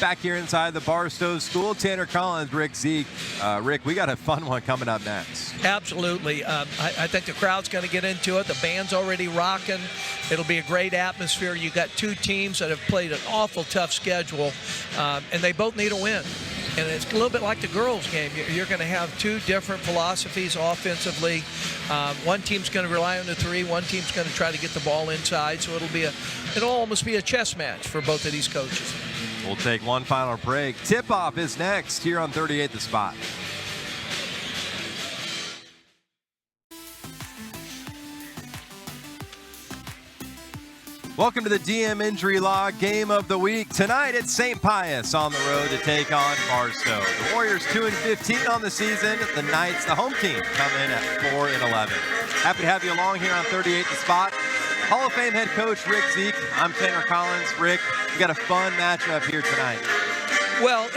Back here inside the Barstow School, Tanner Collins, Rick Zeke. Rick, we got a fun one coming up next. Absolutely. I think the crowd's going to get into it. The band's already rocking. It'll be a great atmosphere. You got two teams that have played an awful tough schedule, and they both need a win. And it's a little bit like the girls' game. You're going to have two different philosophies offensively. One team's going to rely on the three. One team's going to try to get the ball inside. So it'll almost be a chess match for both of these coaches. We'll take one final break. Tip-off is next here on 38 The Spot. Welcome to the DM Injury Law Game of the Week. Tonight it's St. Pius on the road to take on Barstow. The Warriors 2-15 on the season. The Knights, the home team, come in at 4-11. Happy to have you along here on 38 The Spot. Hall of Fame head coach Rick Zeke. I'm Tanner Collins. Rick, we got a fun matchup here tonight. Well,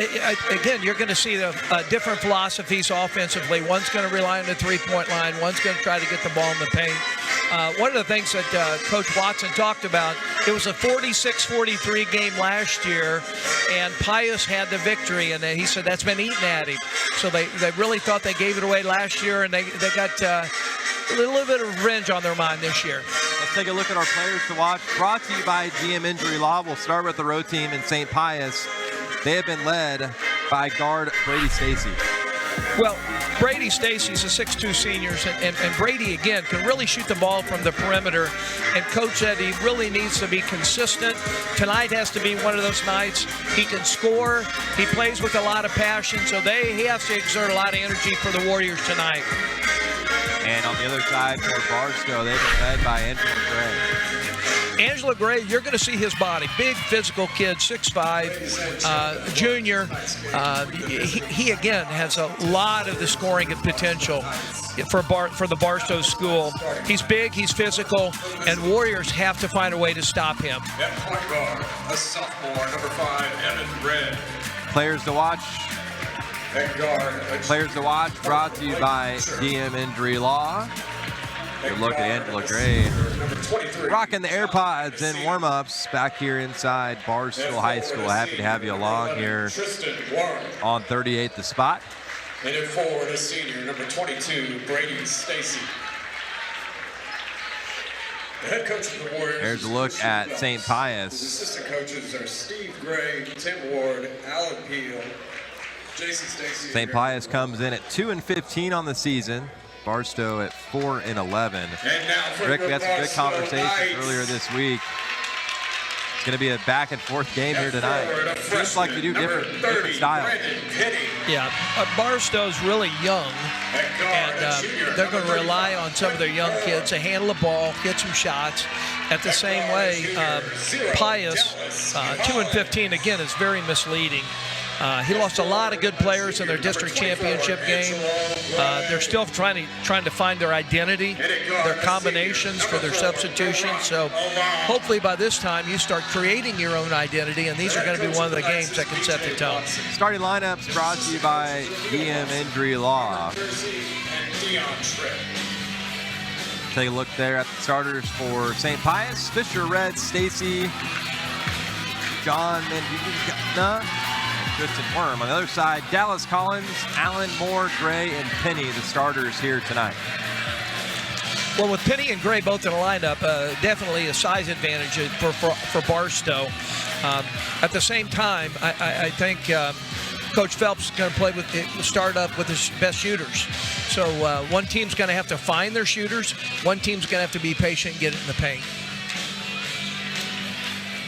again, you're going to see the different philosophies offensively. One's going to rely on the three-point line. One's going to try to get the ball in the paint. One of the things that Coach Watson talked about, it was a 46-43 game last year, and Pius had the victory, and he said that's been eaten at him. So they really thought they gave it away last year, and they got a little bit of revenge on their mind this year. Let's take a look at our players to watch. Brought to you by GM Injury Law. We'll start with the road team in St. Pius. They have been led by guard Brady Stacy. Well, Brady Stacy's a 6'2 senior, and Brady, again, can really shoot the ball from the perimeter. And Coach said he really needs to be consistent. Tonight has to be one of those nights. He can score. He plays with a lot of passion, so he has to exert a lot of energy for the Warriors tonight. And on the other side for Barstow, they've been led by Angela Gray. Angela Gray, you're going to see his body. Big physical kid, 6'5", junior. He again has a lot of the scoring potential for the Barstow School. He's big, he's physical, and Warriors have to find a way to stop him. At point guard, a sophomore, number 5, Evan Red. Players to watch. At guard, Players to watch brought to you by DM Injury Law. Good look at Angela Gray. Rocking the AirPods in warm-ups back here inside Barstow High School. Happy to have you along here on 38 The Spot. And at forward, a senior, number 22, Brady Stacy. The head coach of the Warriors. There's a look at St. Pius. His assistant coaches are Steve Gray, Tim Ward, Alan Peel, J.C. Stacy. St. Pius comes in at 2-15 on the season. Barstow at 4-11. Rick, we had some good conversations earlier this week. It's going to be a back and forth game here tonight. Seems like you do different styles. Yeah, Barstow's really young, and they're going to rely on some of their young kids to handle the ball, get some shots. At the same way, Pius, 2-15 again is very misleading. He lost a lot of good players in their district championship game. They're still trying to find their identity, their combinations for their substitutions. So hopefully by this time you start creating your own identity, and these are going to be one of the games that can set the tone. Starting lineups brought to you by DM Injury Law. Take a look there at the starters for St. Pius. Fisher, Red, Stacy, John Mandina, Tristan Worm. On the other side, Dallas Collins, Allen, Moore, Gray, and Penny, the starters here tonight. Well, with Penny and Gray both in the lineup, definitely a size advantage for Barstow. At the same time, I think Coach Phelps is going to start up with his best shooters. So one team's going to have to find their shooters. One team's going to have to be patient and get it in the paint.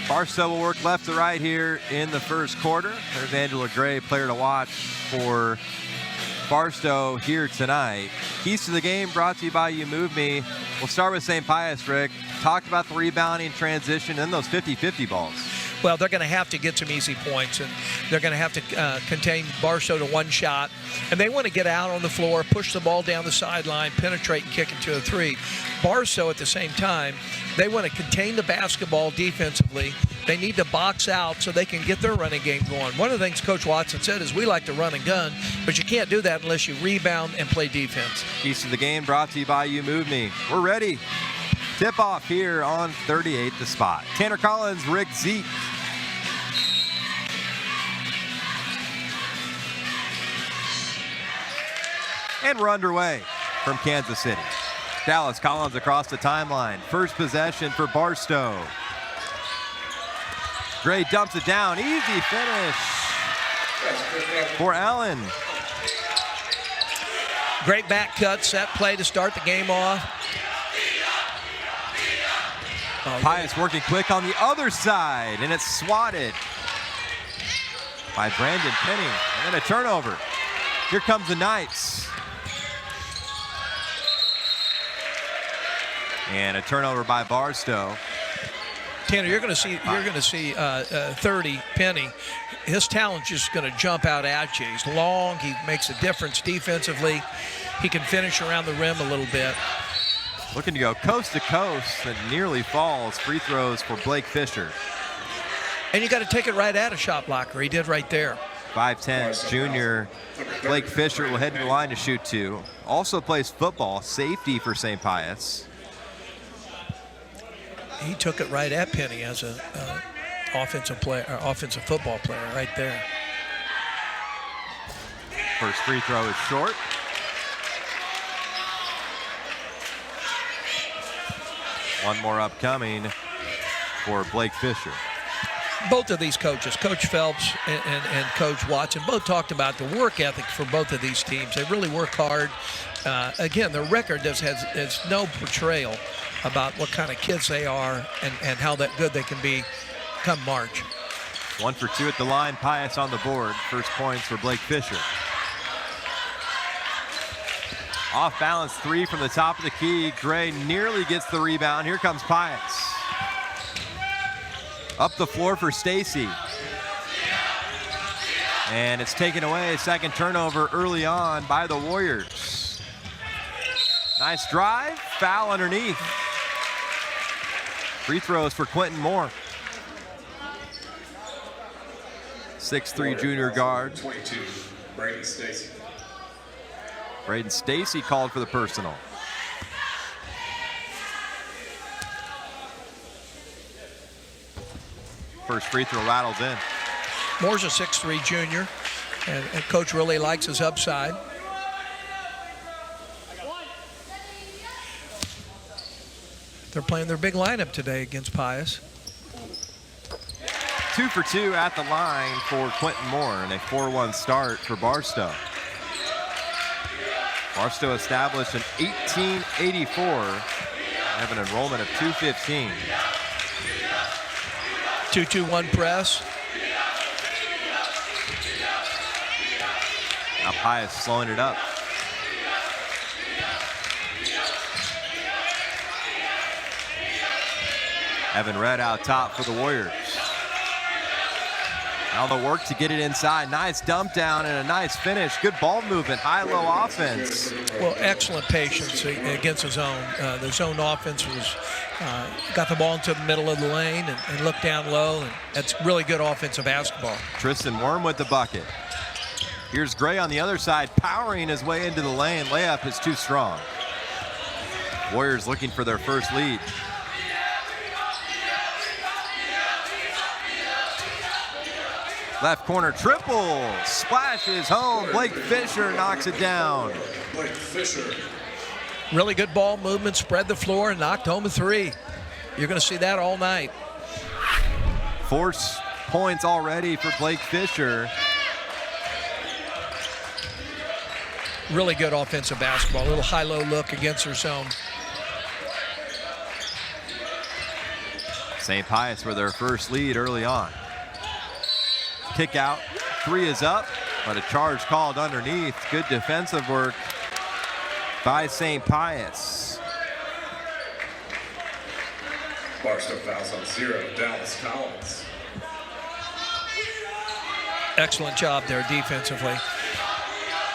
Barstow will work left to right here in the first quarter. There's Angela Gray, player to watch for Barstow here tonight. Keys to the game brought to you by You Move Me. We'll start with St. Pius, Rick. Talked about the rebounding transition and those 50-50 balls. Well, they're going to have to get some easy points, and they're going to have to contain Barstow to one shot. And they want to get out on the floor, push the ball down the sideline, penetrate and kick into a three. Barstow, at the same time, they want to contain the basketball defensively. They need to box out so they can get their running game going. One of the things Coach Watson said is we like to run and gun, but you can't do that unless you rebound and play defense. Keys to the game brought to you by You Move Me. We're ready. Tip off here on 38 The Spot. Tanner Collins, Rick Zeke. And we're underway from Kansas City. Dallas Collins across the timeline. First possession for Barstow. Gray dumps it down. Easy finish for Allen. Great back cut, set play to start the game off. Pius working quick on the other side, and it's swatted by Brandon Penny. And then a turnover. Here comes the Knights. And a turnover by Barstow. Tanner, you're going to see 30 Penny. His talent's just going to jump out at you. He's long. He makes a difference defensively. He can finish around the rim a little bit. Looking to go coast to coast and nearly falls. Free throws for Blake Fisher. And you got to take it right at a shot blocker. He did right there. 5'10" junior Blake Fisher will head to the line to shoot two. Also plays football, safety for St. Pius. He took it right at Penny as a offensive football player right there. First free throw is short. One more upcoming for Blake Fisher. Both of these coaches, Coach Phelps and Coach Watson, both talked about the work ethic for both of these teams. They really work hard. Again, the record has no portrayal about what kind of kids they are and how that good they can be come March. 1 for 2 at the line. Pius on the board. First points for Blake Fisher. Off balance three from the top of the key. Gray nearly gets the rebound. Here comes Pius. Up the floor for Stacy. And it's taken away. Second turnover early on by the Warriors. Nice drive. Foul underneath. Free throws for Quentin Moore. 6'3" junior guard. 22, Braden Stacy. Braden Stacy called for the personal. First free throw rattles in. Moore's a 6'3" junior, and Coach really likes his upside. They're playing their big lineup today against Pius. 2 for 2 at the line for Quentin Moore, and a 4-1 start for Barstow. Barstow established in 1884. Have an enrollment of 215. 2-2-1 press. Now Pius slowing it up. Evan Red out top for the Warriors. Now the work to get it inside. Nice dump down and a nice finish. Good ball movement, high-low offense. Well, excellent patience against the zone. The zone offense was got the ball into the middle of the lane and looked down low, and that's really good offensive basketball. Tristan Worm with the bucket. Here's Gray on the other side, powering his way into the lane. Layup is too strong. Warriors looking for their first lead. Left corner triple, splashes home. Blake Fisher knocks it down. Blake Fisher. Really good ball movement, spread the floor, and knocked home a three. You're going to see that all night. 4 points already for Blake Fisher. Really good offensive basketball. A little high-low look against their zone. St. Pius for their first lead early on. Kick out, three is up, but a charge called underneath. Good defensive work by St. Pius. Barstow fouls on 0, Dallas Collins. Excellent job there defensively.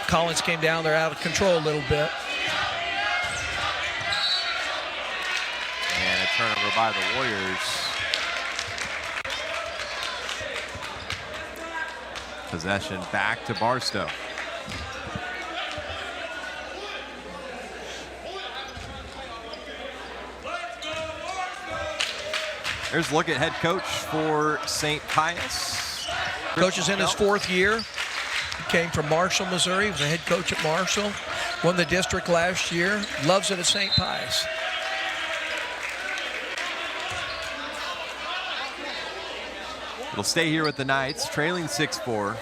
Collins came down there out of control a little bit. And a turnover by the Warriors. Possession back to Barstow. There's a look at head coach for St. Pius. Coach is in his 4th year. He came from Marshall, Missouri. He was a head coach at Marshall. Won the district last year. Loves it at St. Pius. It'll stay here with the Knights, trailing 6-4.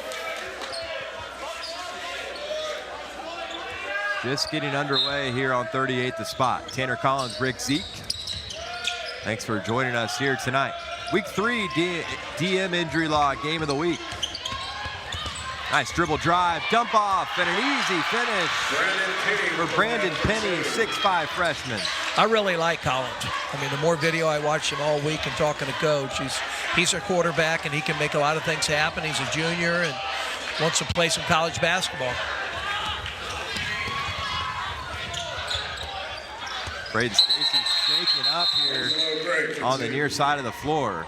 Just getting underway here on 38th the spot. Tanner Collins, Rick Zeke. Thanks for joining us here tonight. Week 3 DM Injury Law Game of the Week. Nice dribble drive, dump off, and an easy finish for Brandon Penny, 6'5" freshman. I really like Collins. I mean, the more video I watch him all week and talking to Coach, he's a quarterback and he can make a lot of things happen. He's a junior and wants to play some college basketball. Braden Stacy shaking up here on the near side of the floor.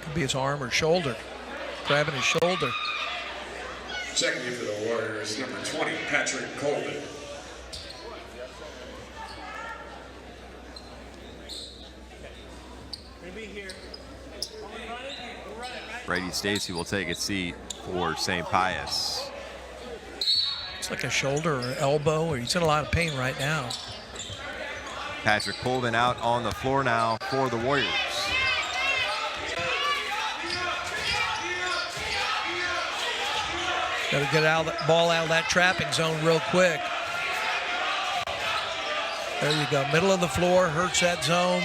Could be his arm or shoulder, grabbing his shoulder. Checking in for the Warriors, number 20, Patrick Colvin. Brady Stacy will take a seat for St. Pius. It's like a shoulder or elbow, or he's in a lot of pain right now. Patrick Colvin out on the floor now for the Warriors. Got to get ball out of that trapping zone real quick. There you go, middle of the floor, hurts that zone.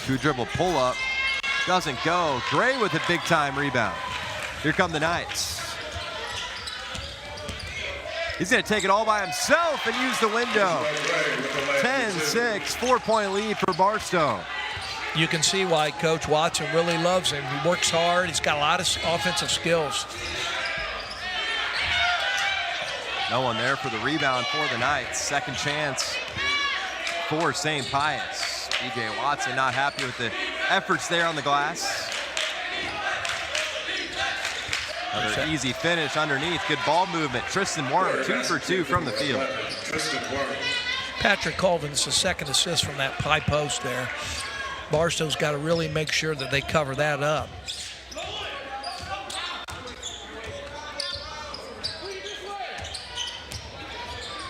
2-dribble pull-up, doesn't go. Gray with a big-time rebound. Here come the Knights. He's going to take it all by himself and use the window. 10-6, 4-point lead for Barstow. You can see why Coach Watson really loves him. He works hard. He's got a lot of offensive skills. No one there for the rebound for the Knights. Second chance for St. Pius. DJ Watson not happy with the efforts there on the glass. Another easy finish underneath. Good ball movement. Tristan Warren, 2 for 2 from the field. Patrick Colvin's the second assist from that high post there. Barstow's got to really make sure that they cover that up.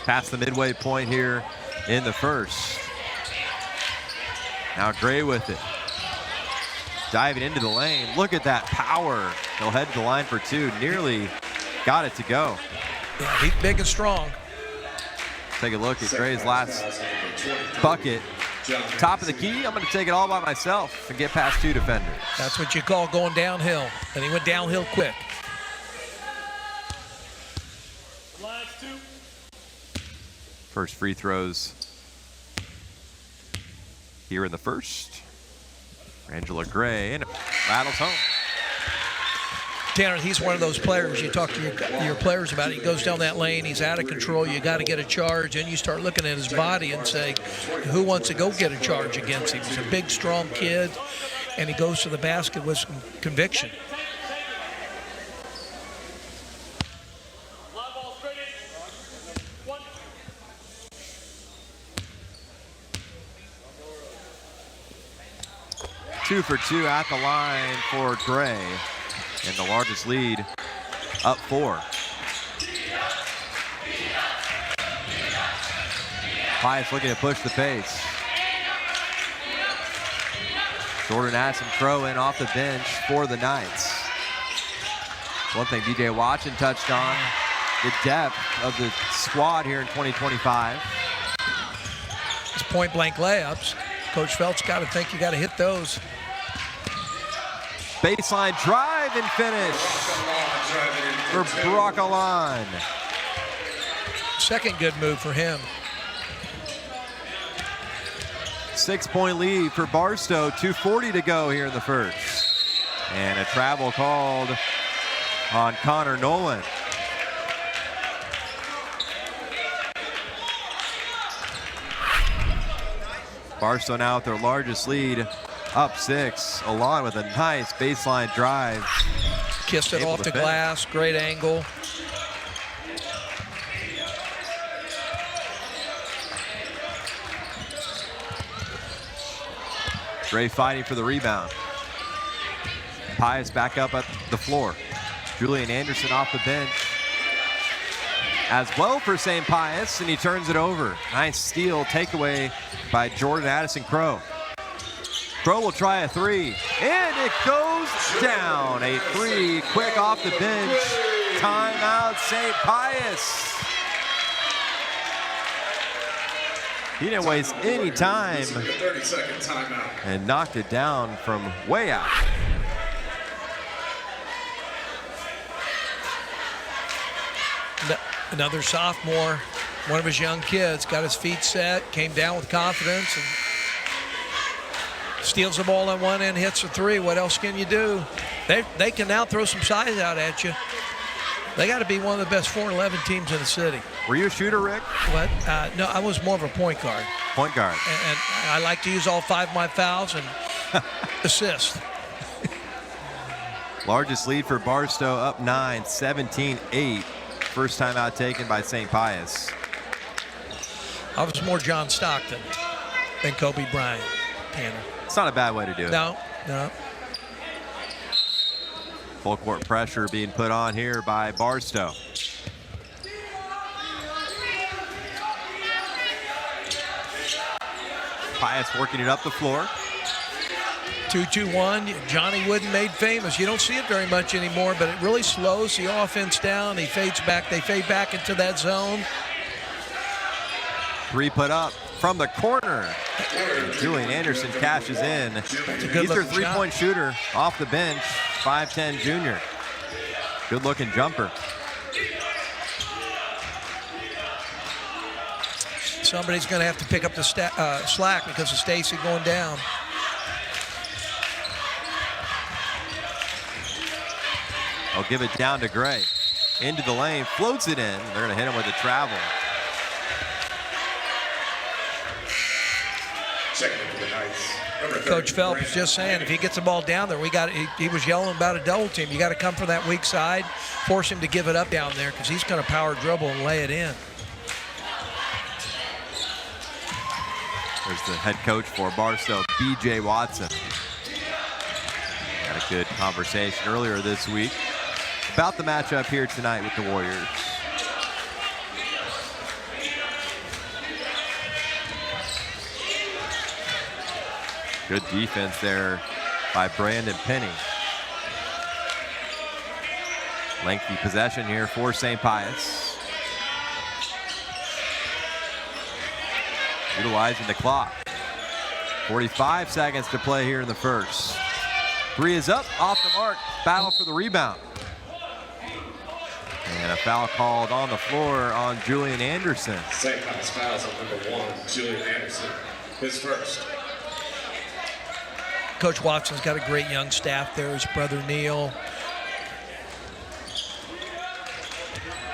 Past the midway point here in the first. Now Gray with it. Diving into the lane. Look at that power. He'll head to the line for 2. Nearly got it to go. Yeah, he's big and strong. Take a look at Gray's last bucket. Top of the key, I'm going to take it all by myself and get past 2 defenders. That's what you call going downhill. And he went downhill quick. First free throws here in the first. Angela Gray, and it rattles home. Tanner, he's one of those players, you talk to your players about it. He goes down that lane, he's out of control, you got to get a charge, and you start looking at his body and say, who wants to go get a charge against him? He's a big, strong kid, and he goes to the basket with some conviction. Two for 2 at the line for Gray. And the largest lead up 4. Pius looking to push the pace. Jordan Addison Crow in off the bench for the Knights. One thing DJ Watson touched on, the depth of the squad here in 2025. It's point blank layups. Coach Felt's got to think you got to hit those. Baseline drive and finish for Brock Alon. Second good move for him. 6-point lead for Barstow. 2:40 to go here in the first. And a travel called on Connor Nolan. Barstow now with their largest lead, up 6. Alon with a nice baseline drive. Kissed it off the glass, great angle. Gray fighting for the rebound. Pius back up at the floor. Julian Anderson off the bench as well for St. Pius, and he turns it over. Nice steal, takeaway by Jordan Addison Crow. Crow will try a three, and it goes down. A three, quick off the bench. Timeout, St. Pius. He didn't waste any time 30-second timeout. and knocked it down from way out. Another sophomore, one of his young kids, got his feet set, came down with confidence, and steals the ball on one end, hits a three. What else can you do? They can now throw some size out at you. They got to be one of the best 4-11 teams in the city. Were you a shooter, Rick? What? No, I was more of a point guard. Point guard. And I like to use all 5 of my fouls and assist. Largest lead for Barstow, up 9, 17-8. First time out taken by St. Pius. I was more John Stockton than Kobe Bryant, Tanner. It's not a bad way to do it. No. Full court pressure being put on here by Barstow. Pius working it up the floor. 2-2-1, Johnny Wooden made famous. You don't see it very much anymore, but it really slows the offense down. He fades back. They fade back into that zone. Three put up from the corner. Julian Anderson cashes in. He's their three-point shooter off the bench, 5'10" junior. Good-looking jumper. Somebody's going to have to pick up the slack because of Stacy going down. I'll give it down to Gray. Into the lane, floats it in. They're going to hit him with a travel. Coach Phelps was just saying, if he gets the ball down there, he was yelling about a double team. You got to come from that weak side, force him to give it up down there because he's going to power dribble and lay it in. There's the head coach for Barstow, B.J. Watson. Had a good conversation earlier this week about the matchup here tonight with the Warriors. Good defense there by Brandon Penny. Lengthy possession here for St. Pius. Utilizing the clock. 45 seconds to play here in the first. Three is up, off the mark. Battle for the rebound. And a foul called on the floor on Julian Anderson. St. Pius fouls on number 1, Julian Anderson. His first. Coach Watson's got a great young staff there. His brother Neil.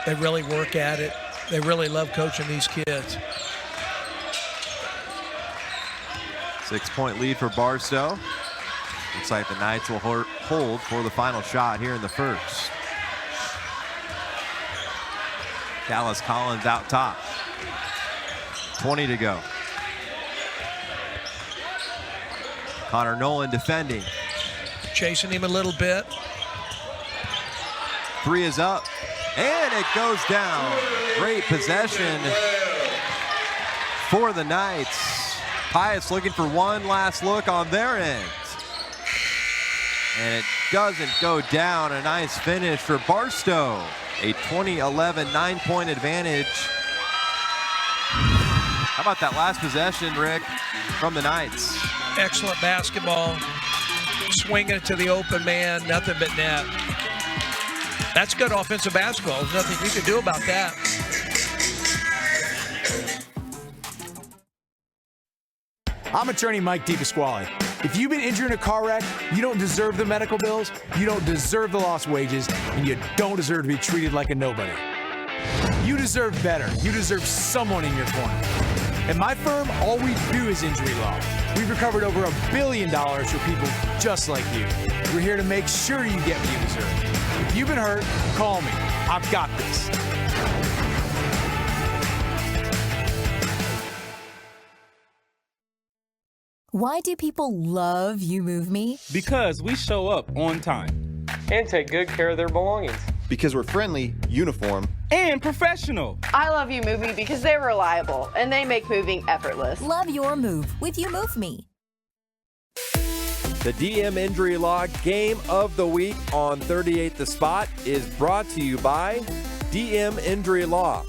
They really work at it. They really love coaching these kids. 6-point lead for Barstow. Looks like the Knights will hold for the final shot here in the first. Dallas Collins out top. 20 to go. Connor Nolan defending. Chasing him a little bit. Three is up, and it goes down. Great possession for the Knights. Pius looking for one last look on their end. And it doesn't go down. A nice finish for Barstow. A 20-11 9-point advantage. How about that last possession, Rick, from the Knights? Excellent basketball. Swinging it to the open man, nothing but net. That's good offensive basketball. There's nothing you can do about that. I'm attorney Mike DePasquale. If you've been injured in a car wreck, you don't deserve the medical bills, you don't deserve the lost wages, and you don't deserve to be treated like a nobody. You deserve better. You deserve someone in your corner. At my firm, all we do is injury law. We've recovered over $1 billion for people just like you. We're here to make sure you get what you deserve. If you've been hurt, call me. I've got this. Why do people love You Move Me? Because we show up on time. and take good care of their belongings. Because we're friendly, uniform, and professional. I love You Move Me because they're reliable and they make moving effortless. Love your move with You Move Me. The DM Injury Law Game of the Week on 38 The Spot is brought to you by DM Injury Law,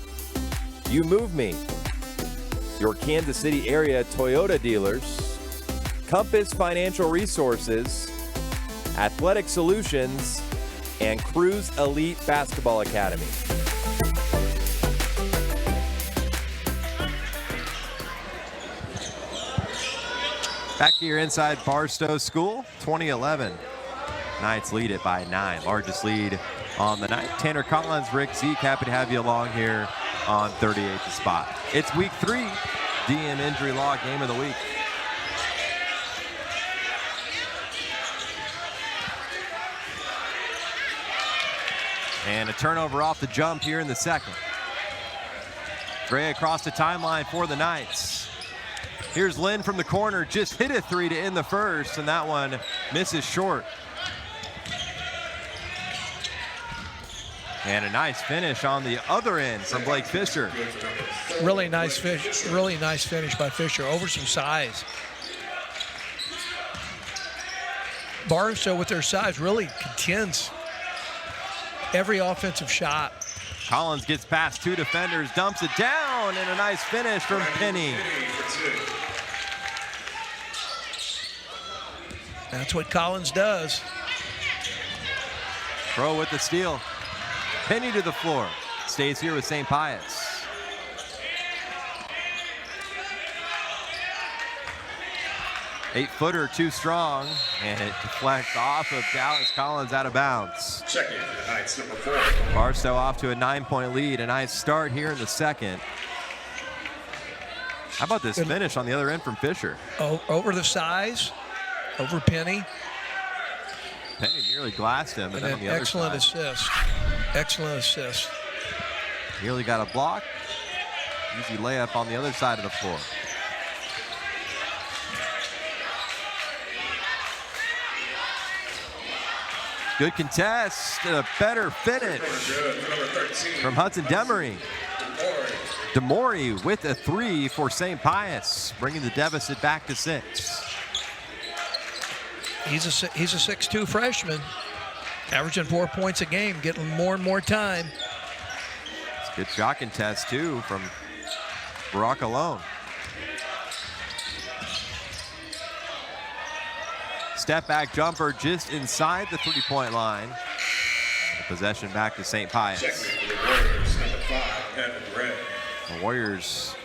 You Move Me, your Kansas City area Toyota dealers, Compass Financial Resources, Athletic Solutions, and Cruise Elite Basketball Academy. Back here inside Barstow School, 2011. Knights lead it by 9. Largest lead on the night. Tanner Collins, Rick Zeke, happy to have you along here on 38 The Spot. It's week 3, DM Injury Law Game of the Week. And a turnover off the jump here in the second. Gray across the timeline for the Knights. Here's Lynn from the corner, just hit a 3 to end the first, and that one misses short. And a nice finish on the other end from Blake Fisher. Really nice finish by Fisher, over some size. Barstow with their size really contends every offensive shot. Collins gets past 2 defenders, dumps it down, and a nice finish from Penny. That's what Collins does. Crow with the steal. Penny to the floor. Stays here with St. Pius. Eight-footer, too strong, and it deflects off of Dallas Collins out of bounds. Checking for the Knights, number 4. Barstow off to a 9-point lead. A nice start here in the second. How about this finish on the other end from Fisher? Over the size, over Penny. Penny nearly glassed him. And then an on the other excellent side, assist. Excellent assist. nearly got a block. Easy layup on the other side of the floor. Good contest, a better finish from Hudson Demery. Demory with a 3 for St. Pius, bringing the deficit back to 6. He's a 6'2" freshman, averaging 4 points a game, getting more and more time. It's a good shot contest too from Barack alone. Step back jumper just inside the 3-point line. The possession back to St. Pius. The Warriors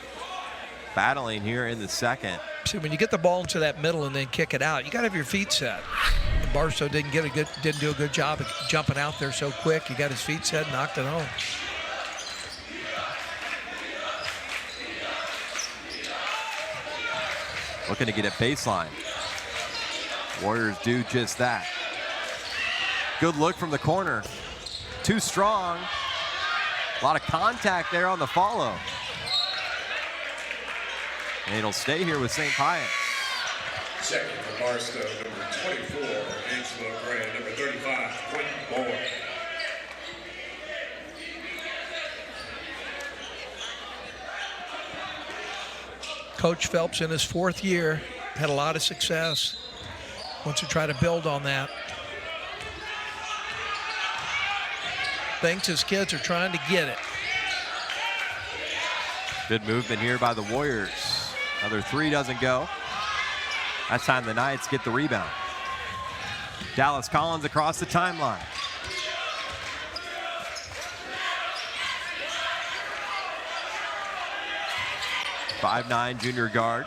battling here in the second. See, when you get the ball into that middle and then kick it out, you got to have your feet set. And Barstow didn't do a good job of jumping out there so quick. He got his feet set, knocked it home. Looking to get a baseline. Warriors do just that. Good look from the corner. Too strong. A lot of contact there on the follow. And it'll stay here with St. Pius. Second for Barstow, number 24, Angelo Gray, number 35, Quentin Moore. Coach Phelps in his 4th year had a lot of success. Wants to try to build on that. Thinks his kids are trying to get it. Good movement here by the Warriors. Another 3 doesn't go. That time the Knights get the rebound. Dallas Collins across the timeline. .59" junior guard.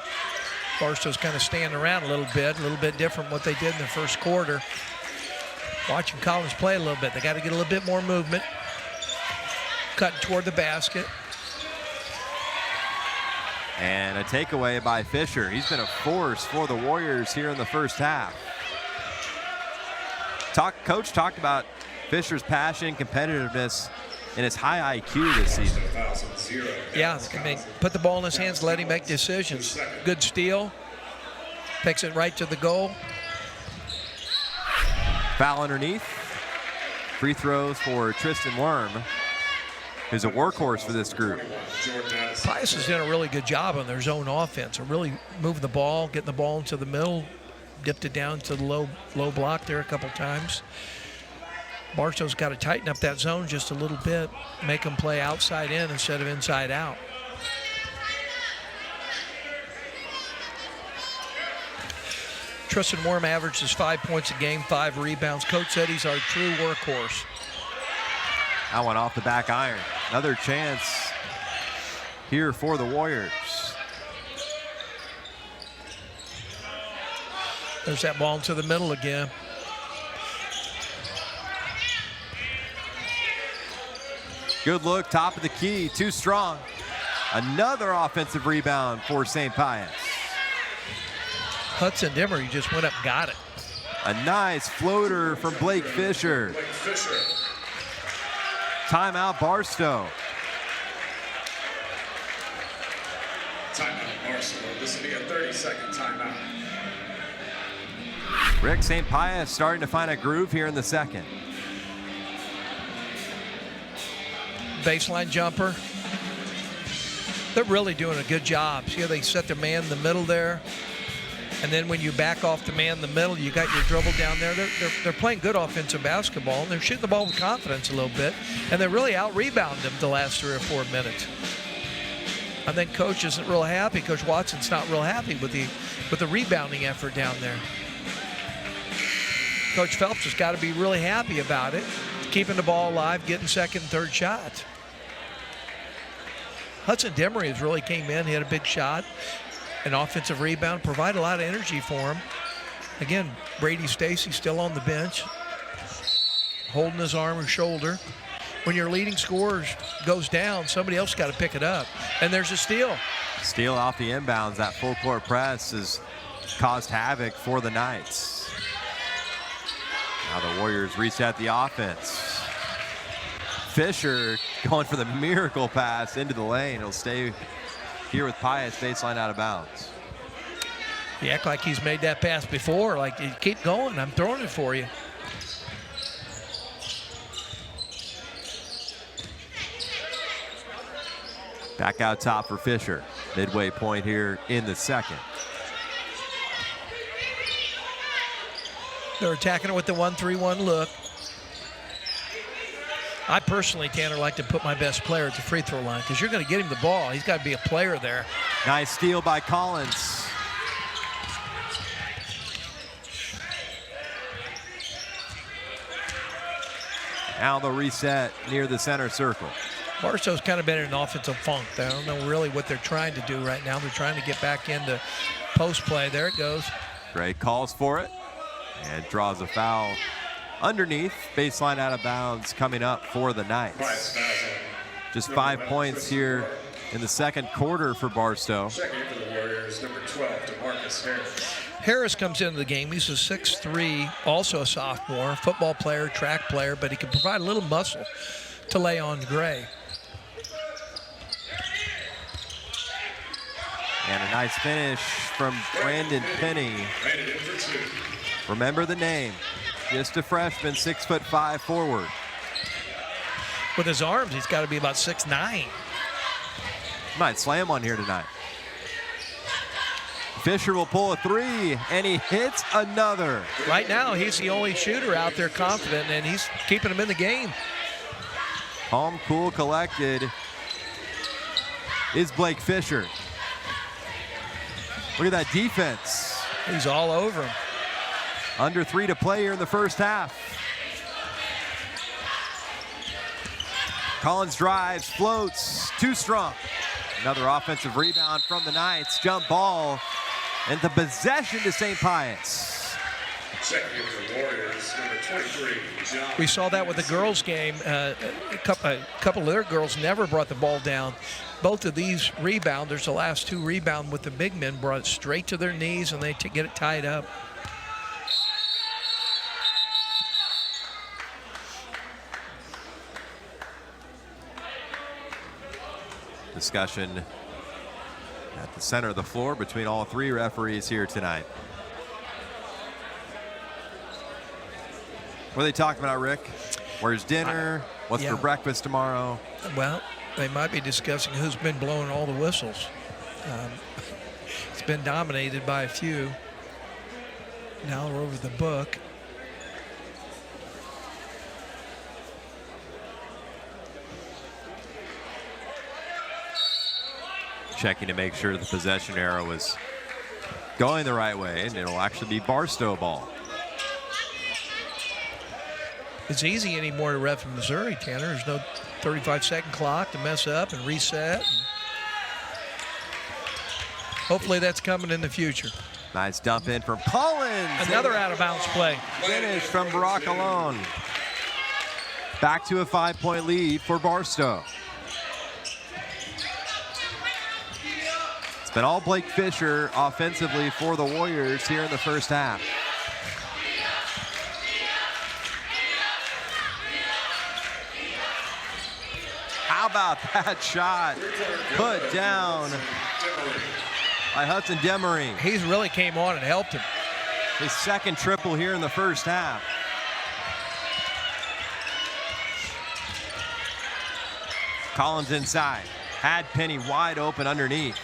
Barstow's kind of standing around a little bit different what they did in the first quarter. Watching Collins play a little bit. They got to get a little bit more movement. Cutting toward the basket. And a takeaway by Fisher. He's been a force for the Warriors here in the first half. Coach talked about Fisher's passion, competitiveness, and his high IQ this season. Yeah, I mean, put the ball in his hands, let him make decisions. Good steal. Takes it right to the goal. Foul underneath. Free throws for Tristan Worm, who's a workhorse for this group. Pius has done a really good job on their zone offense. They're really moving the ball, getting the ball into the middle, dipped it down to the low block there a couple times. Barstow's got to tighten up that zone just a little bit, make them play outside in instead of inside out. Tristan Worm averages 5 points a game, 5 rebounds. Coach said he's our true workhorse. That one off the back iron. Another chance here for the Warriors. There's that ball into the middle again. Good look, top of the key, too strong. Another offensive rebound for St. Pius. Hudson Demery just went up and got it. A nice floater from Blake Fisher. Timeout, Barstow. Timeout, Barstow. This will be a 30-second timeout. Rick, St. Pius starting to find a groove here in the second. Baseline jumper. They're really doing a good job. See how they set their man in the middle there? And then when you back off the man in the middle, you got your dribble down there. They're playing good offensive basketball, and they're shooting the ball with confidence a little bit, and they're really out-rebounding them the last 3 or 4 minutes. I think Coach isn't real happy. Coach Watson's not real happy with the rebounding effort down there. Coach Phelps has got to be really happy about it, keeping the ball alive, getting second and third shots. Hudson Demery has really came in, he had a big shot, an offensive rebound, provide a lot of energy for him. Again, Brady Stacy still on the bench, holding his arm or shoulder. When your leading scorer goes down, somebody else got to pick it up. And there's a steal. Steal off the inbounds. That full court press has caused havoc for the Knights. Now the Warriors reset the offense. Fisher going for the miracle pass into the lane. He'll stay here with Pius, baseline out of bounds. You act like he's made that pass before. Like, you keep going, I'm throwing it for you. Back out top for Fisher. Midway point here in the second. They're attacking it with the 1-3-1 look. I personally, Tanner, like to put my best player at the free throw line because you're going to get him the ball. He's got to be a player there. Nice steal by Collins. Now the reset near the center circle. Barstow's kind of been in an offensive funk. I don't know really what they're trying to do right now. They're trying to get back into post play. There it goes. Gray calls for it and draws a foul underneath. Baseline out of bounds coming up for the Knights. Just 5 points here in the second quarter for Barstow. Checking in for the Warriors, number 12, DeMarcus Harris. Harris comes into the game. He's a 6'3", also a sophomore, football player, track player, but he can provide a little muscle to lay on Gray. And a nice finish from Brandon Penny. Remember the name. Just a freshman, 6'5" forward. With his arms, he's got to be about 6'9". Might slam one here tonight. Fisher will pull a three, and he hits another. Right now, he's the only shooter out there confident, and he's keeping him in the game. Calm, cool, collected is Blake Fisher. Look at that defense. He's all over him. Under 3 to play here in the first half. Collins drives, floats, too strong. Another offensive rebound from the Knights. Jump ball, and the possession to St. Pius. Second for the Warriors, number 23, John. We saw that with the girls' game. A couple of their girls never brought the ball down. Both of these rebounders, the last two rebound with the big men, brought it straight to their knees, and they get it tied up. Discussion at the center of the floor between all three referees here tonight. What are they talking about, Rick? Where's dinner? What's for breakfast tomorrow? Well, they might be discussing who's been blowing all the whistles. It's been dominated by a few. Now we're over the book. Checking to make sure the possession arrow is going the right way, and it'll actually be Barstow ball. It's easy anymore to ref in Missouri, Tanner. There's no 35-second clock to mess up and reset. And hopefully that's coming in the future. Nice dump in from Collins. Another out-of-bounds play. Finish from Brock alone. Back to a 5-point lead for Barstow. It's been all Blake Fisher offensively for the Warriors here in the first half. How about that shot? Put down by Hudson Demery. He's really came on and helped him. His second triple here in the first half. Collins inside. Had Penny wide open underneath.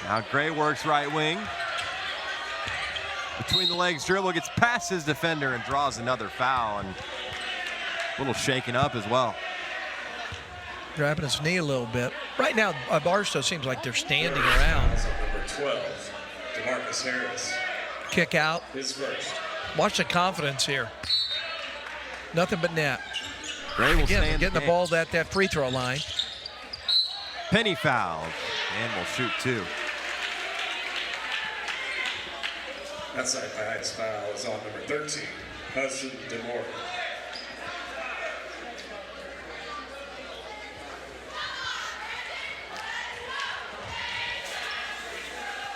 Now Gray works right wing. Between the legs dribble, gets past his defender and draws another foul. And a little shaken up as well. Grabbing his knee a little bit. Right now, Barstow seems like they're standing around. Number 12, DeMarcus Harris. Kick out. His first. Watch the confidence here. Nothing but net. Gray will Again, stay in getting the ball at that free throw line. Penny fouled and will shoot two. Outside Pius foul is on number 13, Hudson DeMore.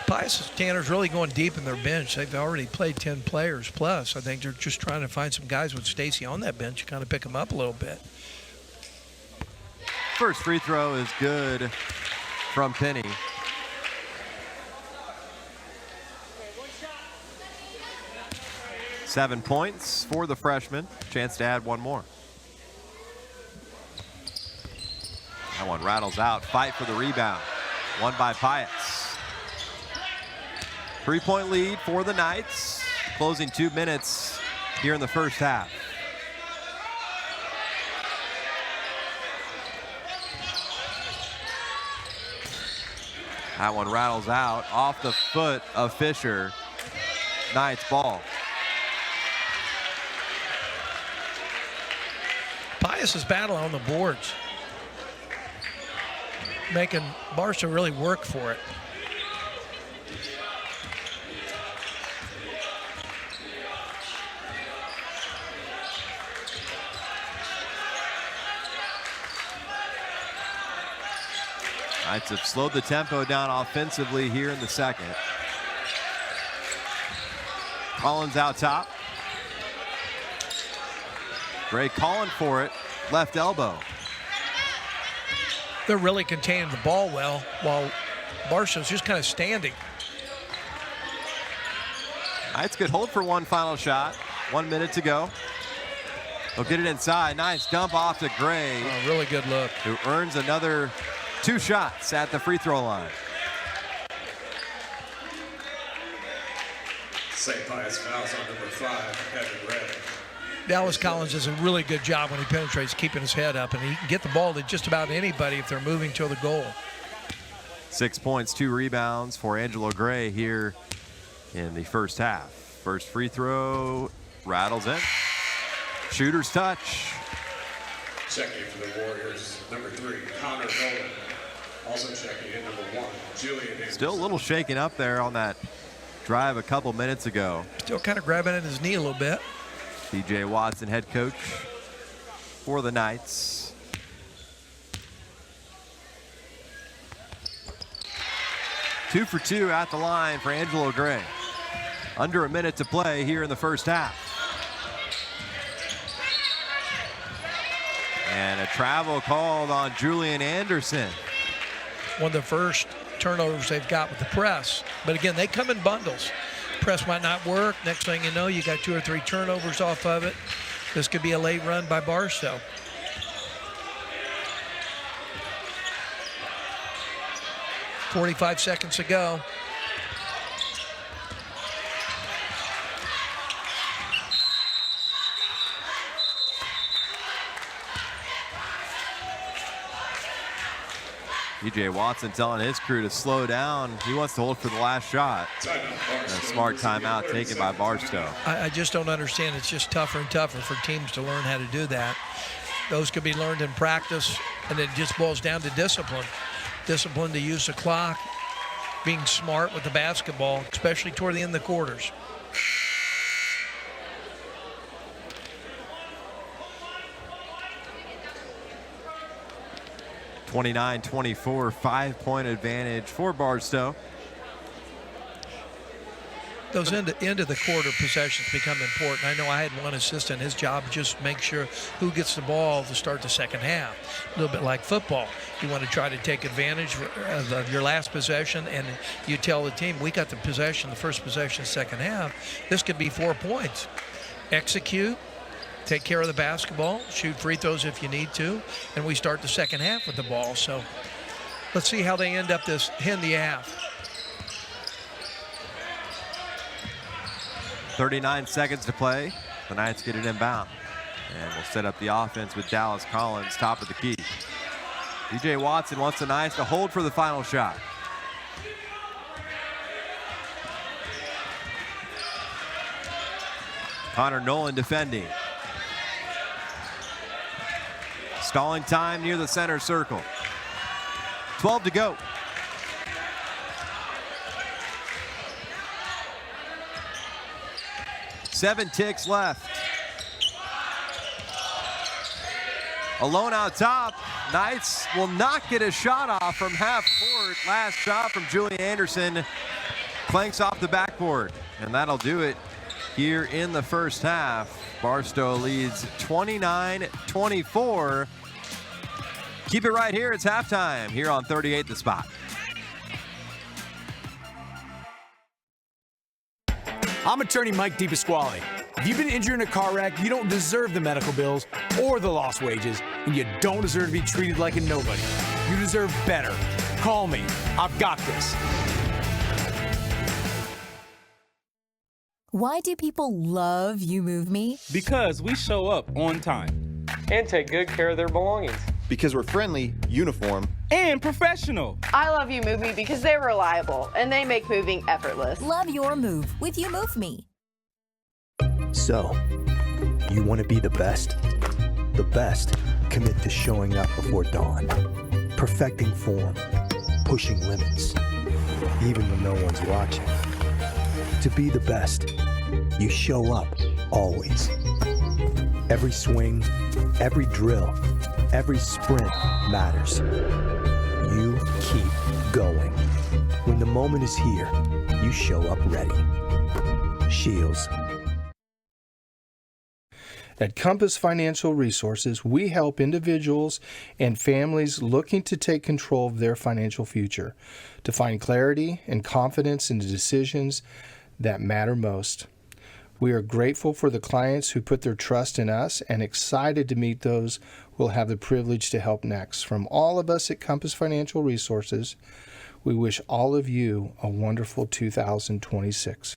Pius Tanner's really going deep in their bench. They've already played 10 players plus. I think they're just trying to find some guys with Stacy on that bench to kind of pick them up a little bit. First free throw is good from Penny. Seven points for the freshman. Chance to add one more. That one rattles out. Fight for the rebound. Won by Pius. 3-point lead for the Knights. Closing 2 minutes here in the first half. That one rattles out off the foot of Fisher. Knights ball. Pius is battling on the boards, making Barstow really work for it. Knights have slowed the tempo down offensively here in the second. Collins out top. Gray calling for it, left elbow. They're really containing the ball well, while Barstow's just kind of standing. Knights could hold for one final shot. 1 minute to go. They'll get it inside. Nice dump off to Gray. Oh, really good look. Who earns another 2 shots at the free throw line. St. Pius fouls on number 5, Evan Reddick. Dallas Collins does a really good job when he penetrates, keeping his head up, and he can get the ball to just about anybody if they're moving to the goal. 6 points, 2 rebounds for Angelo Gray here in the first half. First free throw rattles in. Shooter's touch. Checking for the Warriors, number 3, Connor Nolan. Also checking in number 1, Julian Anderson. Still a little shaken up there on that drive a couple minutes ago. Still kind of grabbing at his knee a little bit. TJ Watson, head coach for the Knights. Two for 2 at the line for Angelo Gray. Under a minute to play here in the first half. And a travel called on Julian Anderson. One of the first turnovers they've got with the press. But again, they come in bundles. Press might not work. Next thing you know, you got 2 or 3 turnovers off of it. This could be a late run by Barstow. .45 seconds to go. TJ Watson telling his crew to slow down. He wants to hold for the last shot. And a smart timeout taken by Barstow. I just don't understand. It's just tougher and tougher for teams to learn how to do that. Those could be learned in practice, and it just boils down to discipline. Discipline to use the clock, being smart with the basketball, especially toward the end of the quarters. (29-24), 5-point advantage for Barstow. Those end of the quarter possessions become important. I know I had one assistant. His job is just make sure who gets the ball to start the second half. A little bit like football. You want to try to take advantage of your last possession, and you tell the team, we got the possession, the first possession, second half. This could be 4 points. Execute, take care of the basketball, shoot free throws if you need to, and we start the second half with the ball. So let's see how they end up this in the half. 39 seconds to play. The Knights get it inbound. And we'll set up the offense with Dallas Collins, top of the key. TJ Watson wants the Knights to hold for the final shot. Connor Nolan defending. Stalling time near the center circle. 12 to go. Seven ticks left. Alone out top. Knights will not get a shot off from half court. Last shot from Julian Anderson clanks off the backboard, and that'll do it here in the first half. Barstow leads 29-24. Keep it right here. It's halftime here on 38 The Spot. I'm attorney Mike DePasquale. If you've been injured in a car wreck, you don't deserve the medical bills or the lost wages, and you don't deserve to be treated like a nobody. You deserve better. Call me. I've got this. Why do people love You Move Me? Because we show up on time. And take good care of their belongings. Because we're friendly, uniform, and professional. I love You Move Me because they're reliable and they make moving effortless. Love your move with You Move Me. So, you want to be the best? The best commit to showing up before dawn, perfecting form, pushing limits, even when no one's watching. To be the best, you show up always. Every swing, every drill, every sprint matters. You keep going. When the moment is here, you show up ready. Shields. At Compass Financial Resources, we help individuals and families looking to take control of their financial future, to find clarity and confidence in the decisions that matter most. We are grateful for the clients who put their trust in us and excited to meet those who will have the privilege to help next. From all of us at Compass Financial Resources, we wish all of you a wonderful 2026.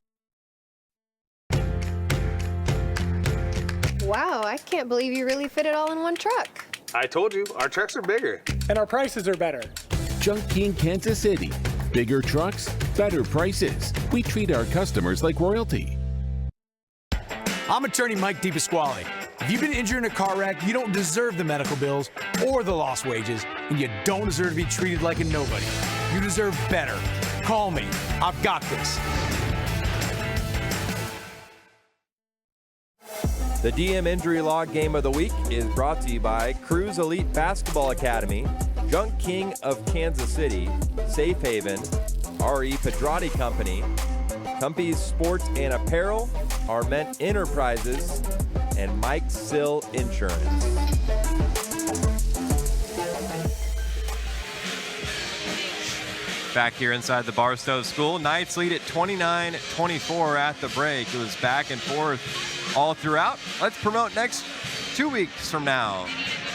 Wow, I can't believe you really fit it all in one truck. I told you, our trucks are bigger. And our prices are better. Junk King, Kansas City. Bigger trucks, better prices. We treat our customers like royalty. I'm attorney Mike DePasquale. If you've been injured in a car wreck, you don't deserve the medical bills or the lost wages, and you don't deserve to be treated like a nobody. You deserve better. Call me. I've got this. The DM Injury Log Game of the Week is brought to you by Cruise Elite Basketball Academy, Junk King of Kansas City, Safe Haven, R.E. Pedrati Company, Cumpy's Sports and Apparel, Arment Enterprises, and Mike Sill Insurance. Back here inside the Barstow School, Knights lead at 29-24 at the break. It was back and forth all throughout. Let's promote next 2 weeks from now.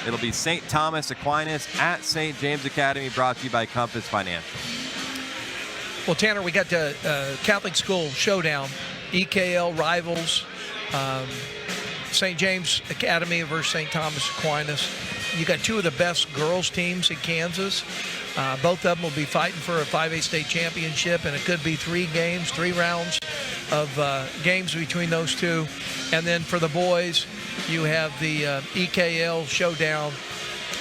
It'll be St. Thomas Aquinas at St. James Academy, brought to you by Compass Financial. Well, Tanner, we got the Catholic School Showdown, EKL rivals, St. James Academy versus St. Thomas Aquinas. You got two of the best girls teams in Kansas. Both of them will be fighting for a 5A state championship, and it could be 3 rounds of games between those two. And then for the boys, you have the EKL Showdown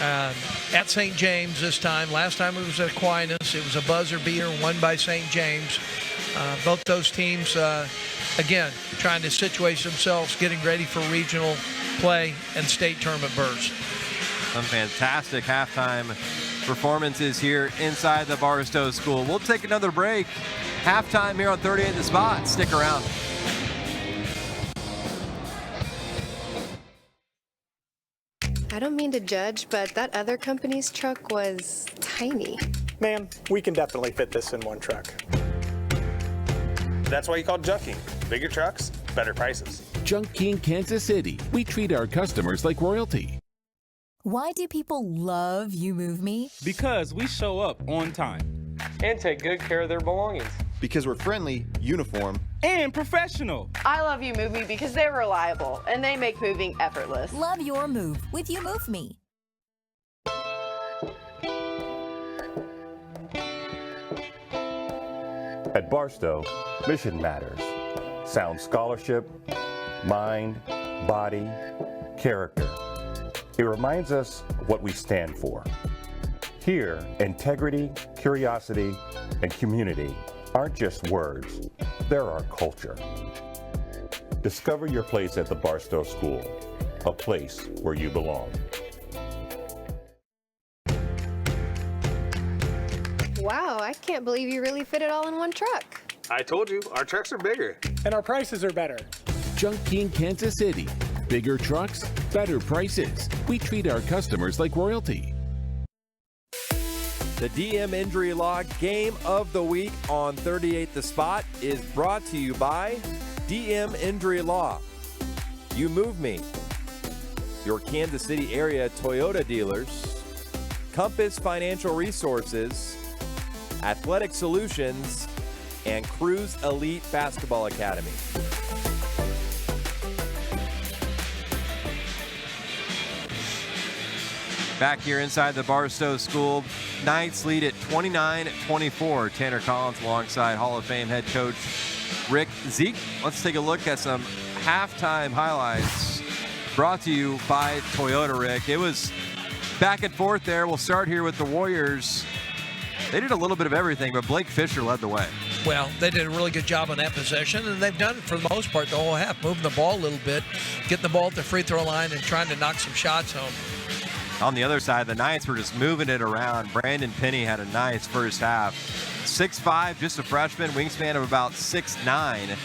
at St. James this time. Last time it was at Aquinas. It was a buzzer beater won by St. James. Both those teams, again, trying to situate themselves, getting ready for regional play and state tournament berths. Some fantastic halftime performances here inside the Barstow School. We'll take another break. Halftime here on 38 The Spot. Stick around. I don't mean to judge, but that other company's truck was tiny. Ma'am, we can definitely fit this in one truck. That's why you call Junking. Bigger trucks, better prices. Junk King, Kansas City. We treat our customers like royalty. Why do people love You Move Me? Because we show up on time. And take good care of their belongings. Because we're friendly, uniform, and professional. I love You Move Me because they're reliable and they make moving effortless. Love your move with You Move Me. At Barstow, mission matters. Sound scholarship, mind, body, character. It reminds us what we stand for. Here, integrity, curiosity, and community aren't just words, they're our culture. Discover your place at the Barstow School, a place where you belong. Wow, I can't believe you really fit it all in one truck. I told you, our trucks are bigger. And our prices are better. Junk King, Kansas City. Bigger trucks, better prices. We treat our customers like royalty. The DM Injury Law Game of the Week on 38 The Spot is brought to you by DM Injury Law. You Move Me. Your Kansas City area Toyota dealers. Compass Financial Resources. Athletic Solutions. And Cruise Elite Basketball Academy. Back here inside the Barstow School, Knights lead at 29-24. Tanner Collins alongside Hall of Fame head coach Rick Zeke. Let's take a look at some halftime highlights brought to you by Toyota, Rick. It was back and forth there. We'll start here with the Warriors. They did a little bit of everything, but Blake Fisher led the way. Well, they did a really good job on that possession, and they've done it for the most part the whole half, moving the ball a little bit, getting the ball at the free throw line and trying to knock some shots home. On the other side, the Knights were just moving it around. Brandon Penny had a nice first half. 6'5", just a freshman, wingspan of about 6'9".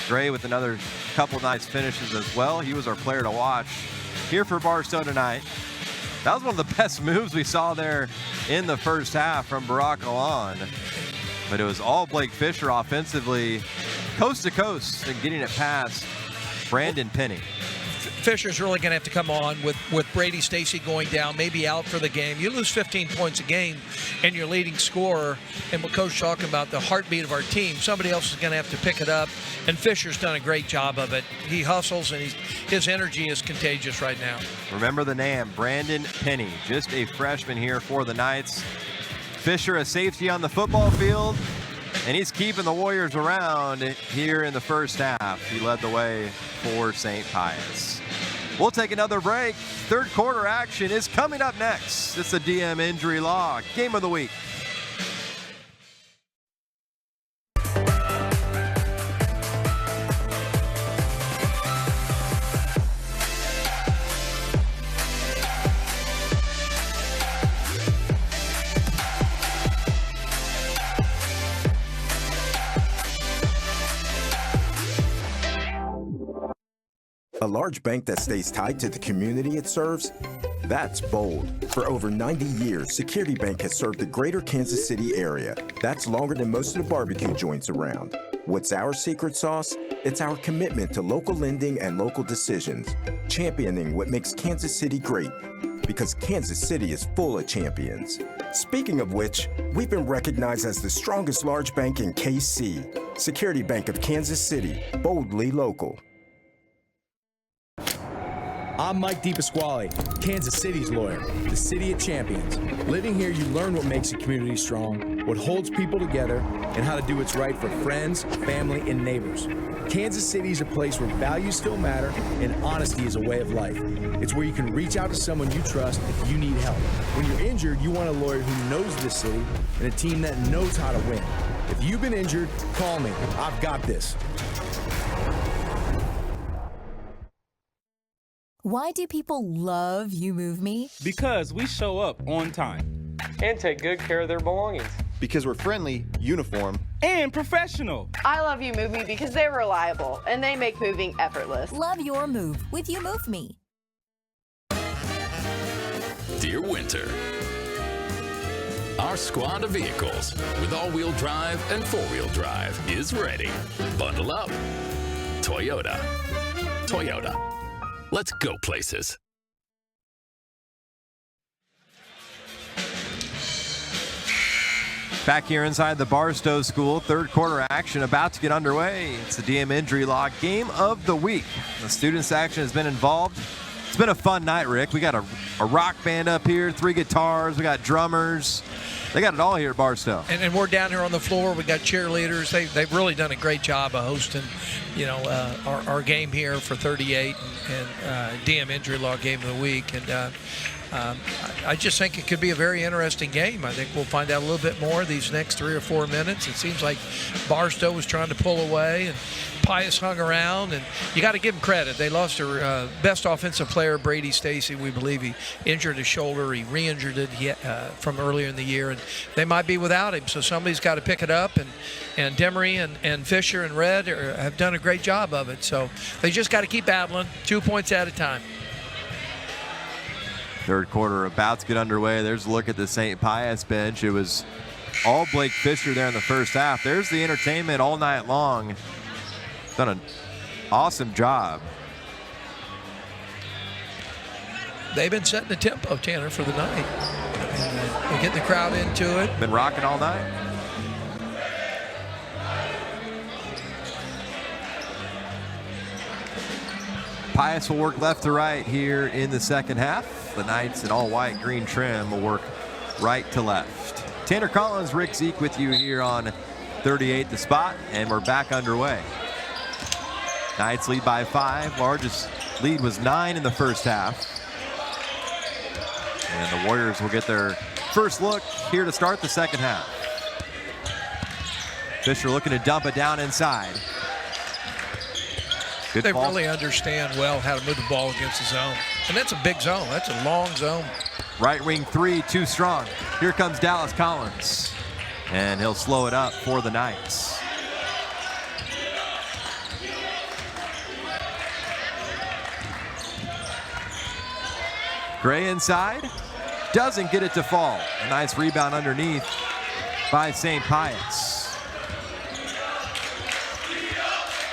Gray with another couple nice finishes as well. He was our player to watch here for Barstow tonight. That was one of the best moves we saw there in the first half from Barack Alon. But it was all Blake Fisher offensively, coast to coast, and getting it past Brandon Penny. Fisher's really going to have to come on with Brady Stacy going down, maybe out for the game. You lose 15 points a game and your leading scorer, and what Coach talking about, the heartbeat of our team, somebody else is going to have to pick it up, and Fisher's done a great job of it. He hustles, and his energy is contagious right now. Remember the name, Brandon Penny, just a freshman here for the Knights. Fisher a safety on the football field, and he's keeping the Warriors around here in the first half. He led the way for St. Pius. We'll take another break. Third quarter action is coming up next. It's the DM Injury Law Game of the Week. A large bank that stays tied to the community it serves? That's bold. For over 90 years, Security Bank has served the greater Kansas City area. That's longer than most of the barbecue joints around. What's our secret sauce? It's our commitment to local lending and local decisions, championing what makes Kansas City great, because Kansas City is full of champions. Speaking of which, we've been recognized as the strongest large bank in KC. Security Bank of Kansas City, boldly local. I'm Mike DePasquale, Kansas City's lawyer, the city of champions. Living here, you learn what makes a community strong, what holds people together, and how to do what's right for friends, family, and neighbors. Kansas City is a place where values still matter and honesty is a way of life. It's where you can reach out to someone you trust if you need help. When you're injured, you want a lawyer who knows this city and a team that knows how to win. If you've been injured, call me. I've got this. Why do people love You Move Me? Because we show up on time. And take good care of their belongings. Because we're friendly, uniform, and professional. I love You Move Me because they're reliable and they make moving effortless. Love your move with You Move Me. Dear Winter, our squad of vehicles with all-wheel drive and four-wheel drive is ready. Bundle up. Toyota. Toyota. Let's go places. Back here inside the Barstow School, third quarter action about to get underway. It's the DM Injury Law Game of the Week. The student section has been involved. It's been a fun night, Rick. We got a rock band up here, 3 guitars, we got drummers. They got it all here at Barstow. And we're down here on the floor. We got cheerleaders. They've really done a great job of hosting, our game here for 38 and DM Injury Law Game of the Week. And I just think it could be a very interesting game. I think we'll find out a little bit more these next 3 or 4 minutes. It seems like Barstow was trying to pull away, and Pius hung around, and you got to give them credit. They lost their best offensive player, Brady Stacy. We believe he injured his shoulder. He re-injured it from earlier in the year, and they might be without him. So somebody's got to pick it up, and Demery and Fisher and Red have done a great job of it. So they just got to keep battling 2 points at a time. Third quarter about to get underway. There's a look at the St. Pius bench. It was all Blake Fisher there in the first half. There's the entertainment all night long. Done an awesome job. They've been setting the tempo, Tanner, for the night. And we're getting the crowd into it. Been rocking all night. Pius will work left to right here in the second half. The Knights in all white green trim will work right to left. Tanner Collins, Rick Zeke with you here on 38 The Spot, and we're back underway. Knights lead by 5. Largest lead was 9 in the first half. And the Warriors will get their first look here to start the second half. Fisher looking to dump it down inside. Good they ball. Really understand well how to move the ball against the zone. And that's a big zone. That's a long zone. Right wing 3, too strong. Here comes Dallas Collins. And he'll slow it up for the Knights. Gray inside. Doesn't get it to fall. A nice rebound underneath by St. Pius.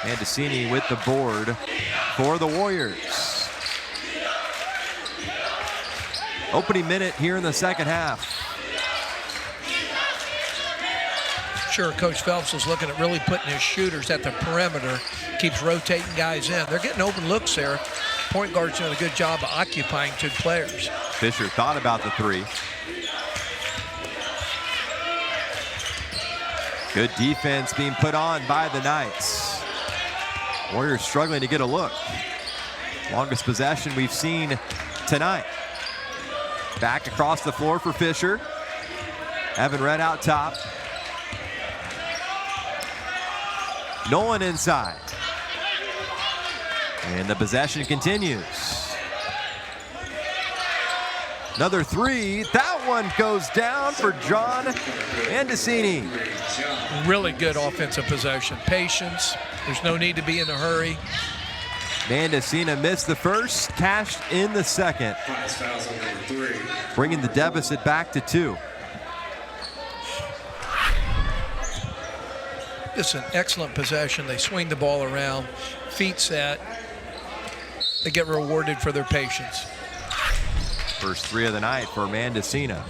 Mendocini with the board for the Warriors. Opening minute here in the second half. Sure, Coach Phelps is looking at really putting his shooters at the perimeter, keeps rotating guys in. They're getting open looks there. Point guard's doing a good job of occupying 2 players. Fisher thought about the 3. Good defense being put on by the Knights. Warriors struggling to get a look. Longest possession we've seen tonight. Back across the floor for Fisher. Evan Red out top. Nolan inside. And the possession continues. Another 3. That one goes down for John Mendocini. Really good offensive possession. Patience. There's no need to be in a hurry. Mendocino missed the first, cashed in the second, Pius fouls on number 3. bringing the deficit back to 2. It's an excellent possession. They swing the ball around, feet set. They get rewarded for their patience. First 3 of the night for Mendocino.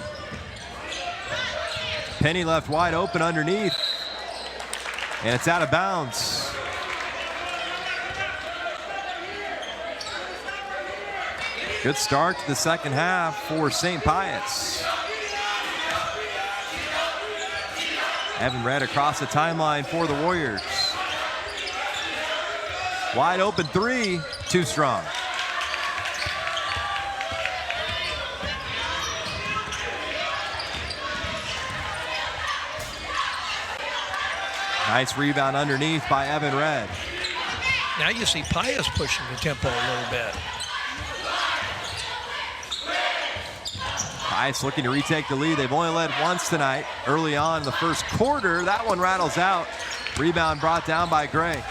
Penny left wide open underneath, and it's out of bounds. Good start to the second half for St. Pius. Evan Red across the timeline for the Warriors. Wide open 3, too strong. Nice rebound underneath by Evan Red. Now you see Pius pushing the tempo a little bit. Pius looking to retake the lead. They've only led once tonight. Early on in the first quarter, that one rattles out. Rebound brought down by Gray.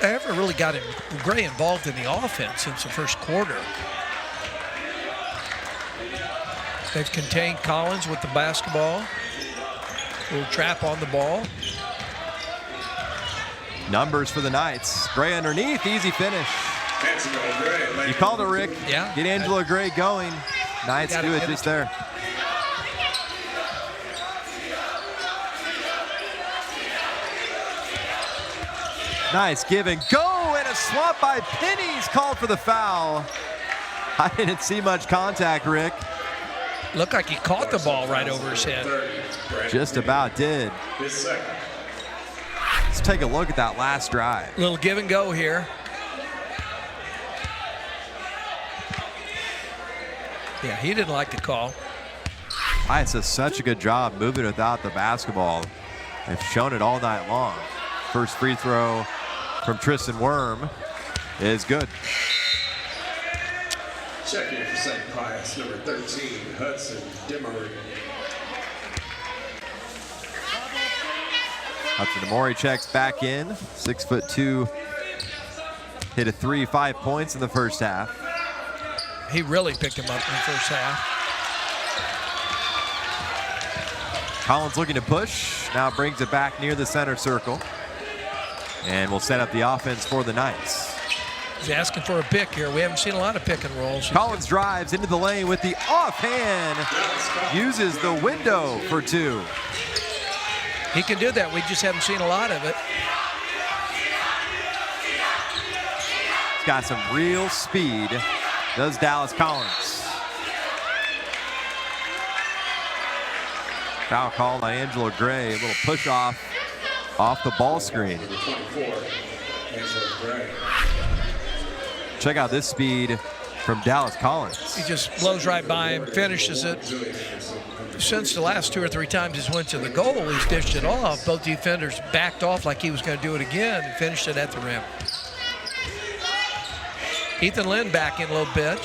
They haven't really got Gray involved in the offense since the first quarter. They've contained Collins with the basketball. A little trap on the ball. Numbers for the Knights. Gray underneath, easy finish. You called it, Rick. Yeah. Get Angelo Gray going. Knights do it just there. Nice give and go, and a swap by Penny's called for the foul. I didn't see much contact, Rick. Looked like he caught the ball right over his head. Just about did. Let's take a look at that last drive. Little give and go here. Yeah, he didn't like the call. Pius does such a good job moving without the basketball. They've shown it all night long. First free throw from Tristan Worm is good. Check in for St. Pius, number 13, Hudson Demery. Hudson Demery checks back in. 6'2", hit a 3, 5 points in the first half. He really picked him up in the first half. Collins looking to push. Now brings it back near the center circle. And will set up the offense for the Knights. He's asking for a pick here. We haven't seen a lot of pick and rolls. Collins drives into the lane with the offhand. Uses the window for 2. He can do that. We just haven't seen a lot of it. He's got some real speed. Does Dallas Collins. Foul called by Angelo Gray. A little push off the ball screen. Check out this speed from Dallas Collins. He just blows right by him, finishes it. Since the last 2 or 3 times he's went to the goal, he's dished it off. Both defenders backed off like he was going to do it again and finished it at the rim. Ethan Lynn back in a little bit.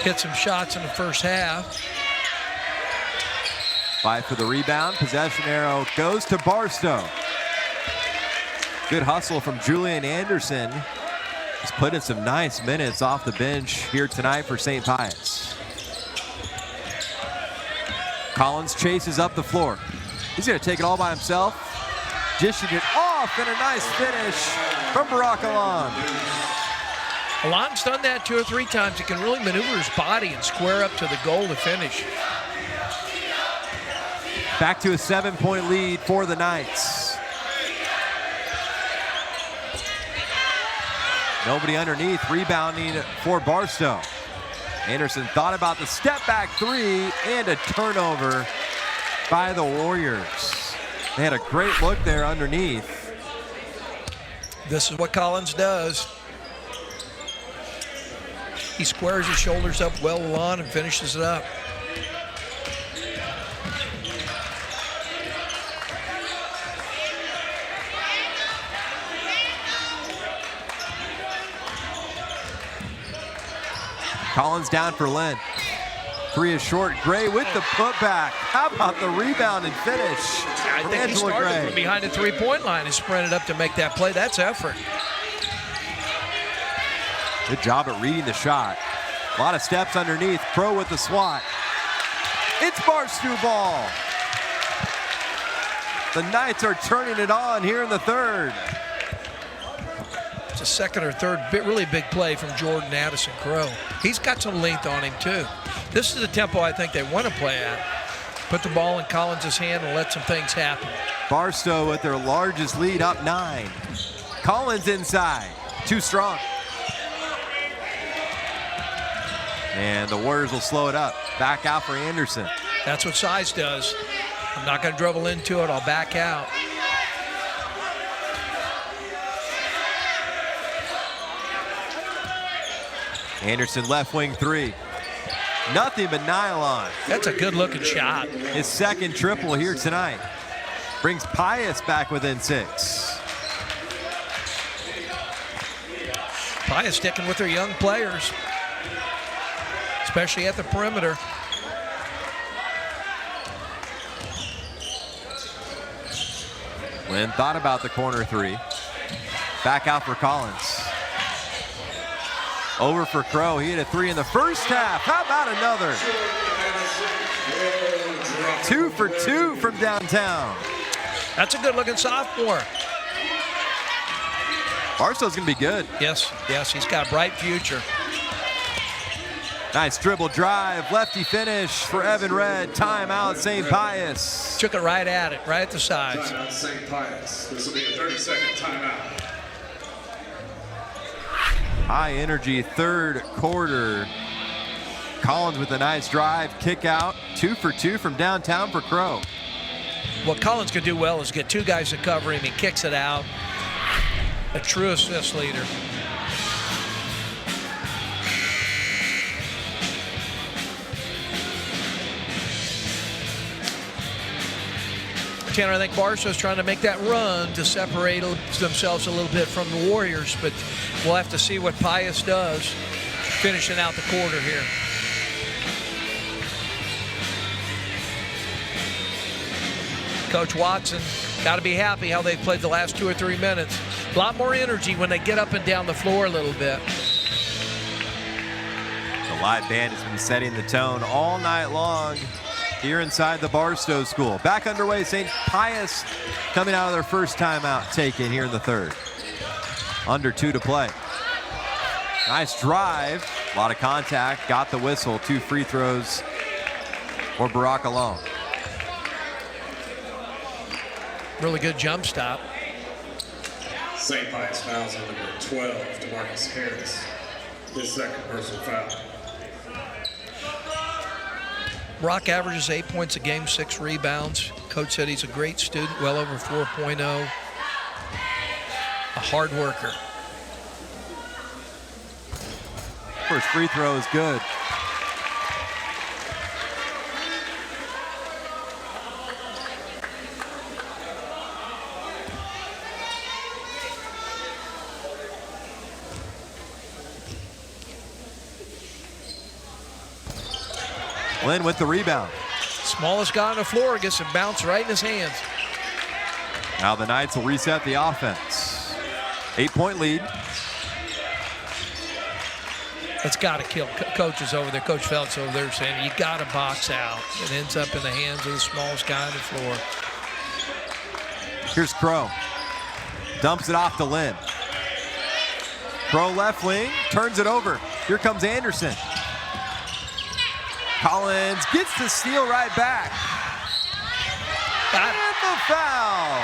Hit some shots in the first half. Fight for the rebound. Possession arrow goes to Barstow. Good hustle from Julian Anderson. He's put in some nice minutes off the bench here tonight for St. Pius. Collins chases up the floor. He's going to take it all by himself. Dishing it off, and a nice finish from Barack Alon. Alon's done that 2 or 3 times. He can really maneuver his body and square up to the goal to finish. Back to a 7-point lead for the Knights. Nobody underneath, rebounding for Barstow. Anderson thought about the step back 3 and a turnover by the Warriors. They had a great look there underneath. This is what Collins does. He squares his shoulders up well along and finishes it up. Collins down for Lynn. 3 is short. Gray with the putback. How about the rebound and finish? I think he started from behind the 3-point line and sprinted up to make that play. That's effort. Good job at reading the shot. A lot of steps underneath. Crow with the swat. It's Barstow ball. The Knights are turning it on here in the third. It's a second or third really big play from Jordan Addison Crow. He's got some length on him too. This is the tempo I think they want to play at. Put the ball in Collins' hand and let some things happen. Barstow with their largest lead, up 9. Collins inside, too strong. And the Warriors will slow it up. Back out for Anderson. That's what size does. I'm not going to dribble into it. I'll back out. Anderson left wing 3. Nothing but nylon. That's a good looking shot. His second triple here tonight. Brings Pius back within 6. Pius sticking with their young players, especially at the perimeter. Lynn thought about the corner 3. Back out for Collins. Over for Crow. He hit a 3 in the first half. How about another? 2 for 2 from downtown. That's a good looking sophomore. Barstow's going to be good. Yes, he's got a bright future. Nice dribble drive, lefty finish for Evan Red. Timeout, St. Pius. Took it right at it, right at the sides. Timeout, St. Pius. This will be a 30-second timeout. High energy third quarter. Collins with a nice drive, kick out. 2 for 2 from downtown for Crow. What Collins could do well is get 2 guys to cover him. He kicks it out. A true assist leader. Tanner, I think Barstow's trying to make that run to separate themselves a little bit from the Warriors, but we'll have to see what Pius does finishing out the quarter here. Coach Watson got to be happy how they've played the last 2 or 3 minutes. A lot more energy when they get up and down the floor a little bit. The live band has been setting the tone all night long here inside the Barstow School. Back underway, St. Pius coming out of their first timeout taken here in the third. Under 2 to play. Nice drive, a lot of contact, got the whistle. 2 free throws for Barack alone. Really good jump stop. St. Pius fouls on number 12, DeMarcus Harris. His second personal foul. Brock averages 8 points a game, 6 rebounds. Coach said he's a great student, well over 4.0. A hard worker. First free throw is good. Lynn with the rebound. Smallest guy on the floor gets a bounce right in his hands. Now the Knights will reset the offense. 8-point lead. It's got to kill coaches over there. Coach Feltz over there saying, you got to box out. It ends up in the hands of the smallest guy on the floor. Here's Crow. Dumps it off to Lynn. Crow left wing, turns it over. Here comes Anderson. Collins gets the steal right back. And the foul.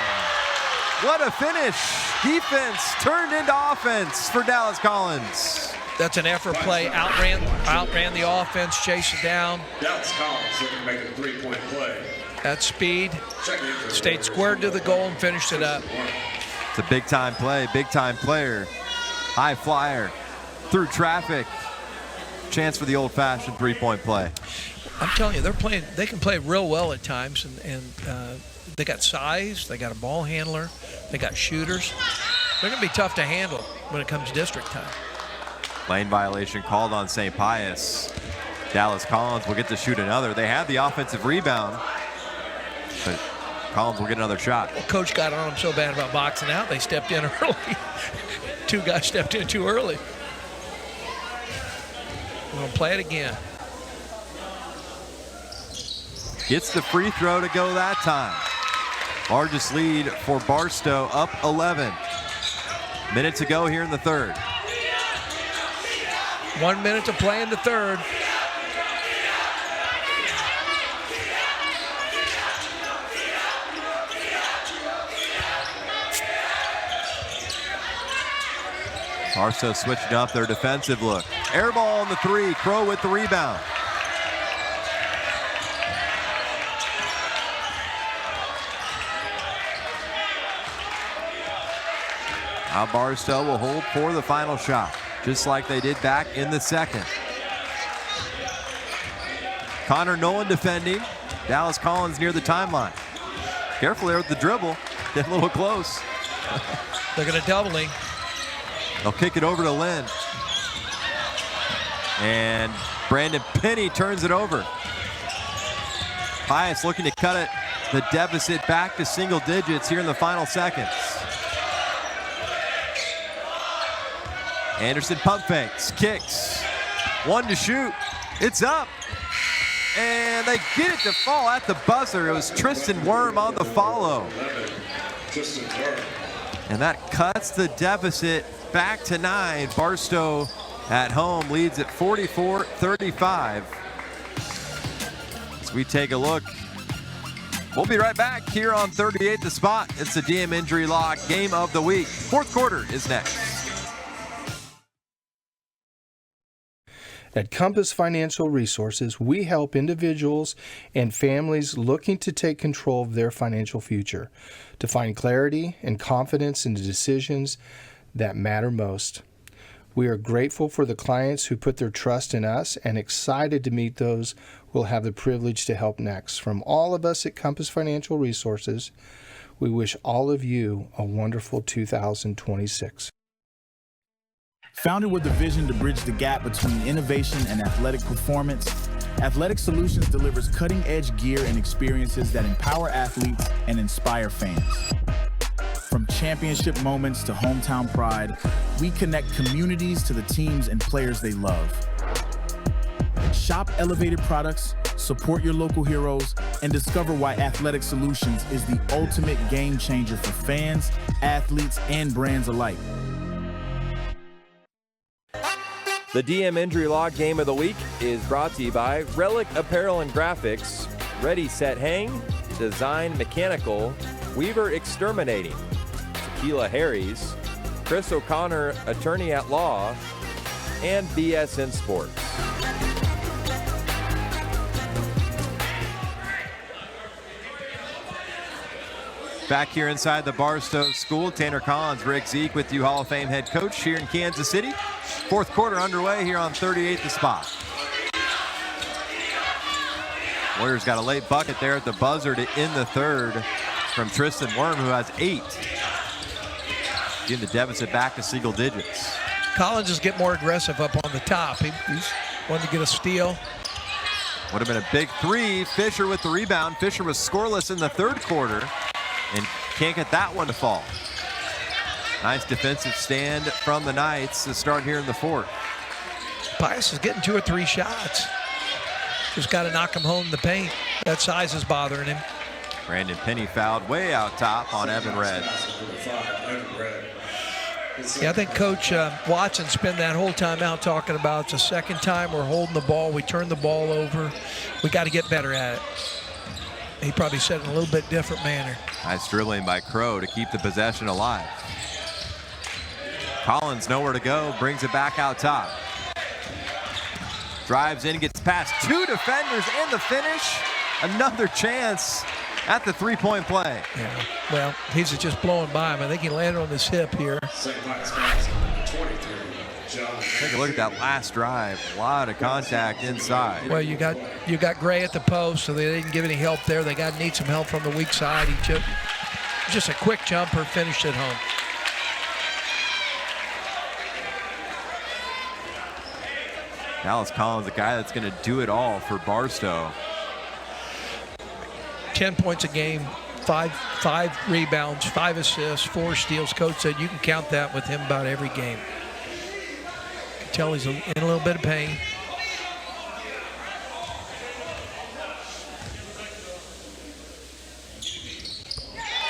What a finish. Defense turned into offense for Dallas Collins. That's an effort play. Outran the offense, chased it down. Dallas Collins looking to make a 3-point play. At speed, stayed squared to the goal and finished it up. It's a big-time play, big-time player. High flyer through traffic. Chance for the old-fashioned 3-point play. I'm telling you, they can play real well at times, and they got size, they got a ball handler, they got shooters. They're going to be tough to handle when it comes district time. Lane violation called on St. Pius. Dallas Collins will get to shoot another. They have the offensive rebound, but Collins will get another shot. Well, Coach got on them so bad about boxing out, they stepped in early. 2 guys stepped in too early. We're going to play it again. Gets the free throw to go that time. Largest lead for Barstow, up 11. Minute to go here in the third. 1 minute to play in the third. Barstow switching up their defensive look. Air ball on the three. Crow with the rebound. Now Barstow will hold for the final shot, just like they did back in the second. Connor Nolan defending. Dallas Collins near the timeline. Careful there with the dribble. Get a little close. They're going to double him. They'll kick it over to Lynn. And Brandon Penny turns it over. Pius looking to cut it, the deficit back to single digits here in the final seconds. Anderson pump fakes, kicks. One to shoot. It's up. And they get it to fall at the buzzer. It was Tristan Worm on the follow. And that cuts the deficit back to 9. Barstow at home leads at 44-35. As we take a look, we'll be right back here on 38 The Spot. It's the DM Injury Law Game of the Week. Fourth quarter is next. At Compass Financial Resources, we help individuals and families looking to take control of their financial future, to find clarity and confidence in the decisions that matter most. We are grateful for the clients who put their trust in us and excited to meet those who will have the privilege to help next. From all of us at Compass Financial Resources, we wish all of you a wonderful 2026. Founded with a vision to bridge the gap between innovation and athletic performance, Athletic Solutions delivers cutting-edge gear and experiences that empower athletes and inspire fans. From championship moments to hometown pride, we connect communities to the teams and players they love. Shop elevated products, support your local heroes, and discover why Athletic Solutions is the ultimate game changer for fans, athletes, and brands alike. The DM Injury Law Game of the Week is brought to you by Relic Apparel and Graphics, Ready Set Hang, Design Mechanical, Weaver Exterminating, Tequila Harry's, Chris O'Connor, Attorney at Law, and BSN Sports. Back here inside the Barstow School, Tanner Collins, Rick Zeke with you, Hall of Fame head coach here in Kansas City. Fourth quarter underway here on 38 The Spot. Warriors got a late bucket there at the buzzer to end the third from Tristan Worm, who has 8. Getting the deficit back to single digits. Collins is getting more aggressive up on the top. He's wanted to get a steal. Would have been a big three. Fisher with the rebound. Fisher was scoreless in the third quarter and can't get that one to fall. Nice defensive stand from the Knights to start here in the fourth. Pius is getting 2 or 3 shots. Just got to knock him home in the paint. That size is bothering him. Brandon Penny fouled way out top on Evan Red. Yeah, I think Coach Watson spent that whole time out talking about it's the second time we're holding the ball. We turned the ball over. We got to get better at it. He probably said it in a little bit different manner. Nice dribbling by Crow to keep the possession alive. Collins nowhere to go, brings it back out top. Drives in, gets past 2 defenders and the finish. Another chance at the three-point play. Yeah, well, he's just blowing by him. I think he landed on his hip here. Take a look at that last drive. A lot of contact inside. Well, you got Gray at the post, so they didn't give any help there. They need some help from the weak side. He took just a quick jumper, finished it home. Dallas Collins, a guy that's going to do it all for Barstow. 10 points a game, five rebounds, 5 assists, 4 steals. Coach said you can count that with him about every game. You can tell he's in a little bit of pain.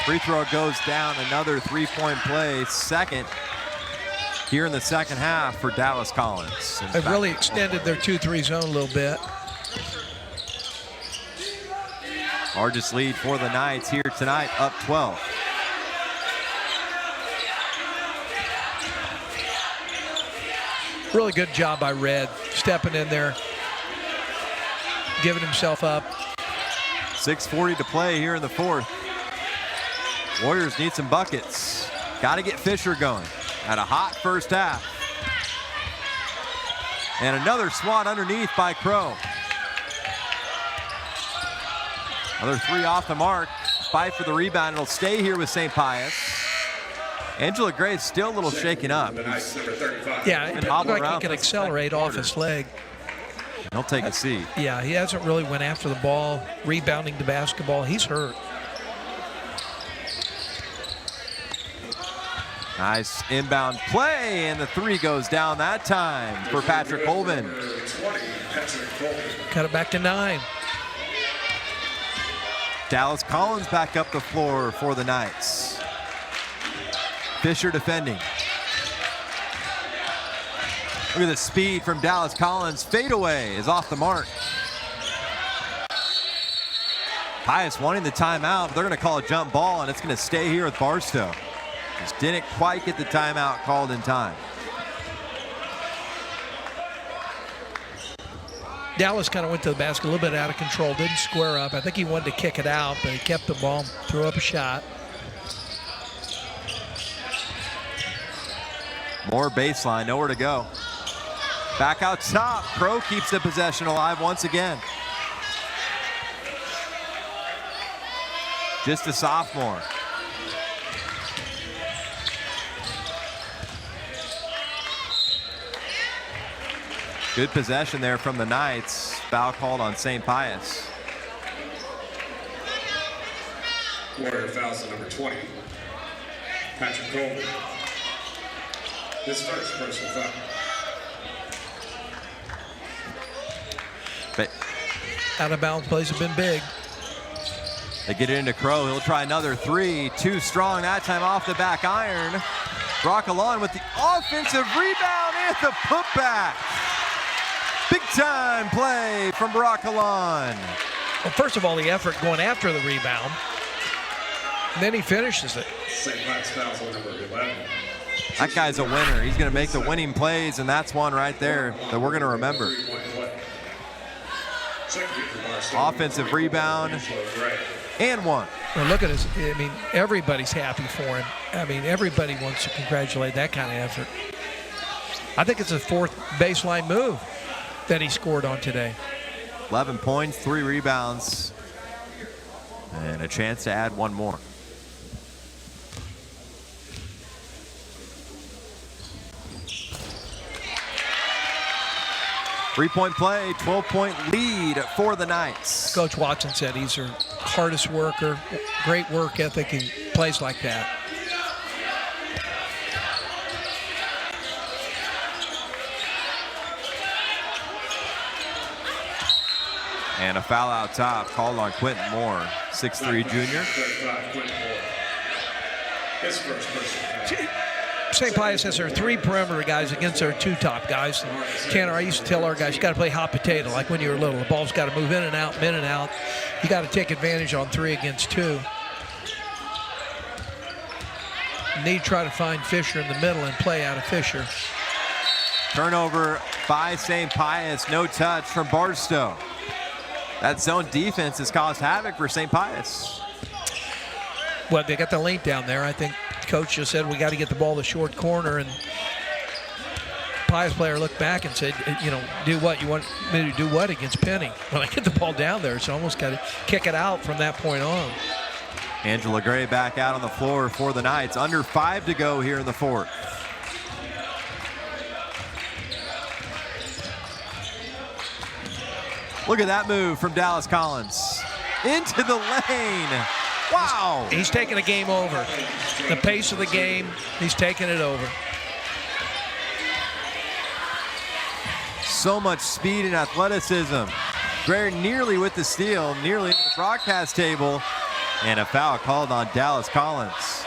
Free throw goes down. Another three-point play. Second here in the second half for Dallas Collins. They've really extended their 2-3 zone a little bit. Largest lead for the Knights here tonight, up 12. Really good job by Red, stepping in there, giving himself up. 6:40 to play here in the fourth. Warriors need some buckets. Got to get Fisher going. Had a hot first half. And another swat underneath by Crow. Another three off the mark. Fight for the rebound. It'll stay here with St. Pius. Angela Gray's still a little shaken up. Yeah, it looks like he can accelerate off his leg. He'll take a seat. Yeah, he hasn't really went after the ball, rebounding the basketball. He's hurt. Nice inbound play, and the three goes down that time for Patrick Colvin. Cut it back to 9. Dallas Collins back up the floor for the Knights. Fisher defending. Look at the speed from Dallas Collins. Fadeaway is off the mark. Pius wanting the timeout, but they're going to call a jump ball, and it's going to stay here with Barstow. Just didn't quite get the timeout called in time. Dallas kind of went to the basket a little bit out of control, didn't square up. I think he wanted to kick it out, but he kept the ball, threw up a shot. More baseline, nowhere to go. Back out top, Crow keeps the possession alive once again. Just a sophomore. Good possession there from the Knights. Foul called on St. Pius. Warrior fouls to number 20. Patrick Colvin. His first personal foul. But out of bounds plays have been big. They get it into Crow. He'll try another three. Too strong that time off the back iron. Brock Alon with the offensive rebound and the putback. Big time play from Brock Alon. Well, first of all, the effort going after the rebound. And then he finishes it. St. Pius fouls on number 11. That guy's a winner. He's going to make the winning plays, and that's one right there that we're going to remember. Offensive rebound and one. Well, look at his. I mean, everybody's happy for him. I mean, everybody wants to congratulate that kind of effort. I think it's a fourth baseline move that he scored on today. 11 points, 3 rebounds, and a chance to add one more. Three-point play, 12-point lead for the Knights. Coach Watson said he's our hardest worker, great work ethic, he plays like that. And a foul out top called on Quentin Moore, 6'3" junior. His first personal foul. St. Pius has their 3 perimeter guys against their 2 top guys. And Tanner, I used to tell our guys, you got to play hot potato like when you were little. The ball's got to move in and out, in and out. You got to take advantage on 3 against 2. You need to try to find Fisher in the middle and play out of Fisher. Turnover by St. Pius, no touch from Barstow. That zone defense has caused havoc for St. Pius. Well, they got the length down there. I think coach just said we got to get the ball to the short corner, and Pius player looked back and said, you know, do what? You want me to do what against Penny? When I get the ball down there, it's almost got to kick it out from that point on. Angela Gray back out on the floor for the Knights. Under 5 to go here in the fourth. Look at that move from Dallas Collins. Into the lane. Wow. He's taking the game over. The pace of the game, he's taking it over. So much speed and athleticism. Gray nearly with the steal, nearly at the broadcast table. And a foul called on Dallas Collins.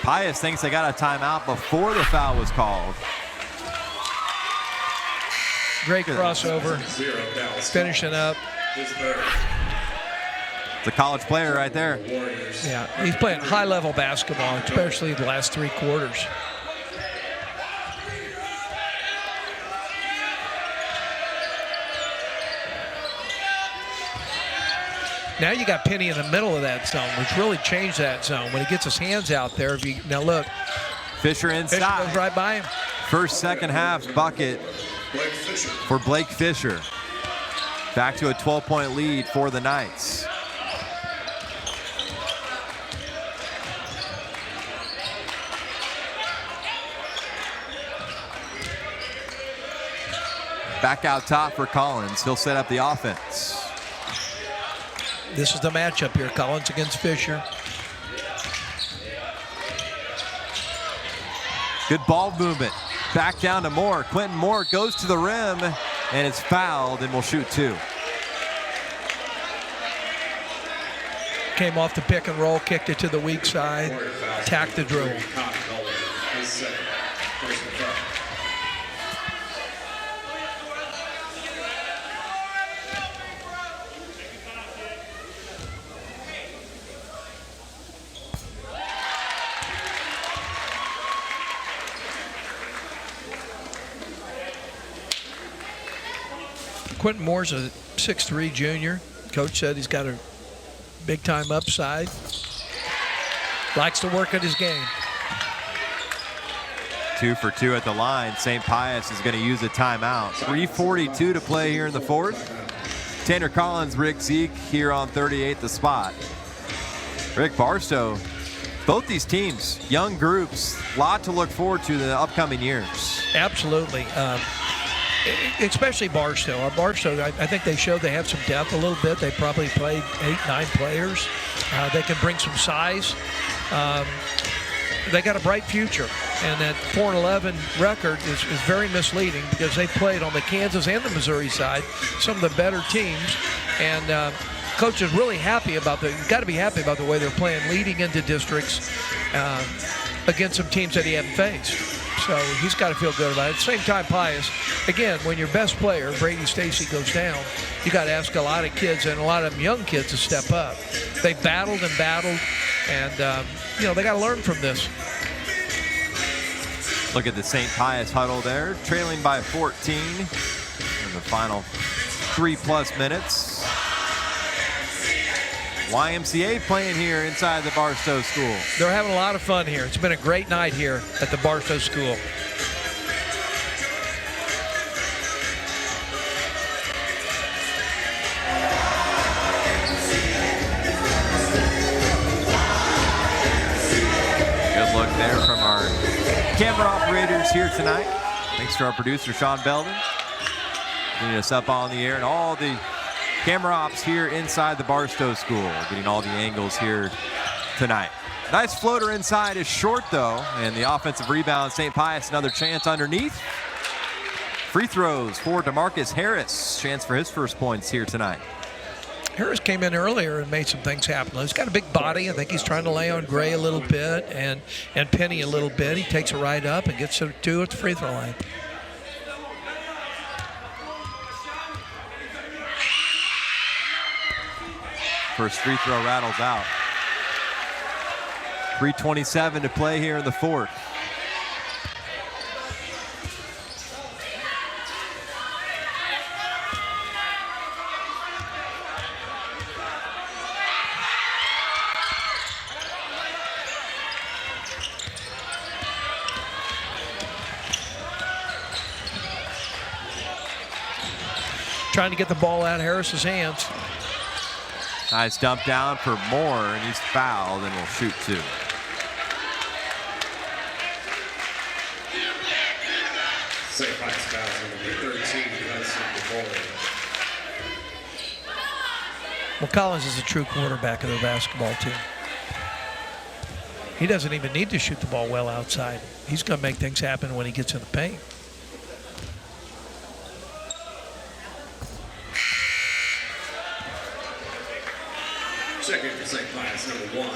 Pius thinks they got a timeout before the foul was called. Great crossover. Finishing up. It's a college player right there. Yeah, he's playing high-level basketball, especially the last 3 quarters. Now you got Penny in the middle of that zone, which really changed that zone. When he gets his hands out there, now look. Fisher inside. Fisher goes right by him. First second half bucket for Blake Fisher. Back to a 12-point lead for the Knights. Back out top for Collins. He'll set up the offense. This is the matchup here, Collins against Fisher. Good ball movement. Back down to Moore. Quentin Moore goes to the rim and it's fouled and will shoot 2. Came off the pick and roll, kicked it to the weak side, attacked the dribble. Quentin Moore's a 6'3" junior. Coach said he's got a big-time upside. Likes to work at his game. 2 for 2 at the line. St. Pius is going to use a timeout. 3:42 to play here in the 4th. Tanner Collins, Rick Zeke here on 38 the spot. Rick Barstow, both these teams, young groups, a lot to look forward to in the upcoming years. Absolutely. Especially Barstow. Barstow, I think they showed they have some depth a little bit. They probably played 8-9 players. They can bring some size. They got a bright future. And that 4-11 record is very misleading because they played on the Kansas and the Missouri side, some of the better teams. And coach is really happy about got to be happy about the way they're playing leading into districts against some teams that he hadn't faced. So he's got to feel good about it. At the same time, Pius, again, when your best player, Brady Stacy, goes down, you got to ask a lot of kids and a lot of young kids to step up. They battled and battled, and, they got to learn from this. Look at the St. Pius huddle there, trailing by 14 in the final 3+ minutes. YMCA playing here inside the Barstow School. They're having a lot of fun here. It's been a great night here at the Barstow School. Good look there from our camera operators here tonight. Thanks to our producer, Sean Belden, getting us up on the air, and all the camera ops here inside the Barstow School, getting all the angles here tonight. Nice floater inside is short, though, and the offensive rebound, St. Pius, another chance underneath. Free throws for DeMarcus Harris. Chance for his first points here tonight. Harris came in earlier and made some things happen. He's got a big body. I think he's trying to lay on Gray a little bit and Penny a little bit. He takes it right up and gets to 2 at the free throw line. First free throw rattles out. 3:27 to play here in the 4th. Trying to get the ball out of Harris's hands. Nice dump down for Moore, and he's fouled and will shoot 2. St. Pius fouls number 13, Hudson DeBoer. Well, Collins is a true quarterback of the basketball team. He doesn't even need to shoot the ball well outside. He's going to make things happen when he gets in the paint. 1.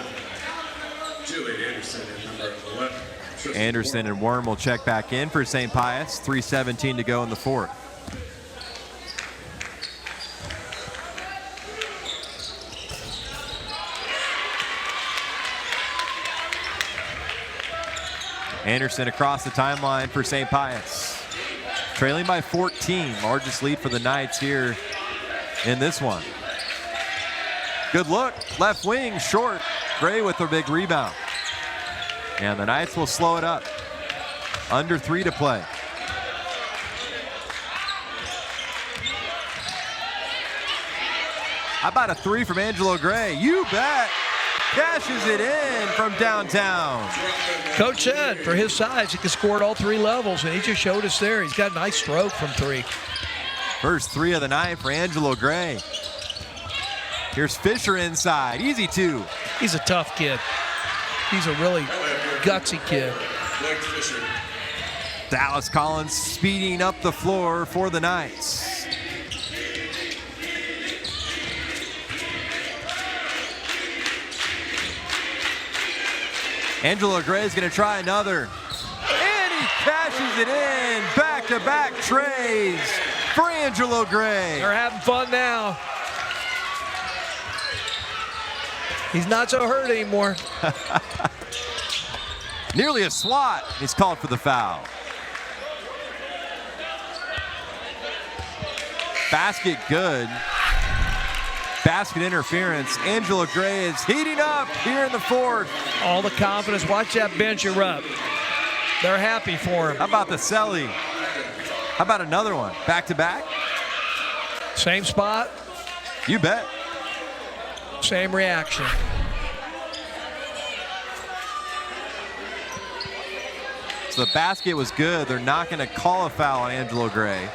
Julie Anderson at number 11. Anderson and Worm will check back in for St. Pius. 3:17 to go in the fourth. Anderson across the timeline for St. Pius. Trailing by 14, largest lead for the Knights here in this one. Good look, left wing, short. Gray with a big rebound. And the Knights will slow it up. Under 3 to play. How about a 3 from Angelo Gray? You bet. Cashes it in from downtown. Coach said for his size, he can score at all 3 levels, and he just showed us there. He's got a nice stroke from 3. First 3 of the night for Angelo Gray. Here's Fisher inside. Easy 2. He's a tough kid. He's a really gutsy kid. Dallas Collins speeding up the floor for the Knights. Angelo Gray is going to try another. And he cashes it in. Back-to-back trays for Angelo Gray. They're having fun now. He's not so hurt anymore. Nearly a swat. He's called for the foul. Basket good. Basket interference. Angelo Gray is heating up here in the fourth. All the confidence. Watch that bench erupt. They're happy for him. How about the Selly? How about another one? Back to back? Same spot. You bet. Same reaction. So the basket was good. They're not going to call a foul on Angelo Gray.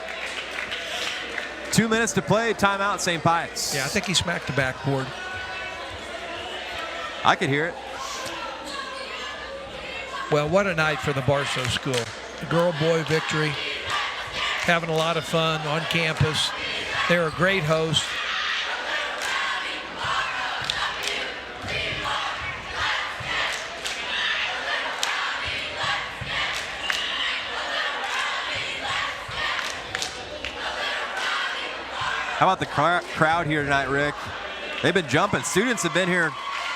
2 minutes to play. Timeout, St. Pius. Yeah, I think he smacked the backboard. I could hear it. Well, what a night for the Barstow School. The girl-boy victory. Having a lot of fun on campus. They're a great host. How about the crowd here tonight, Rick? They've been jumping. Students have been here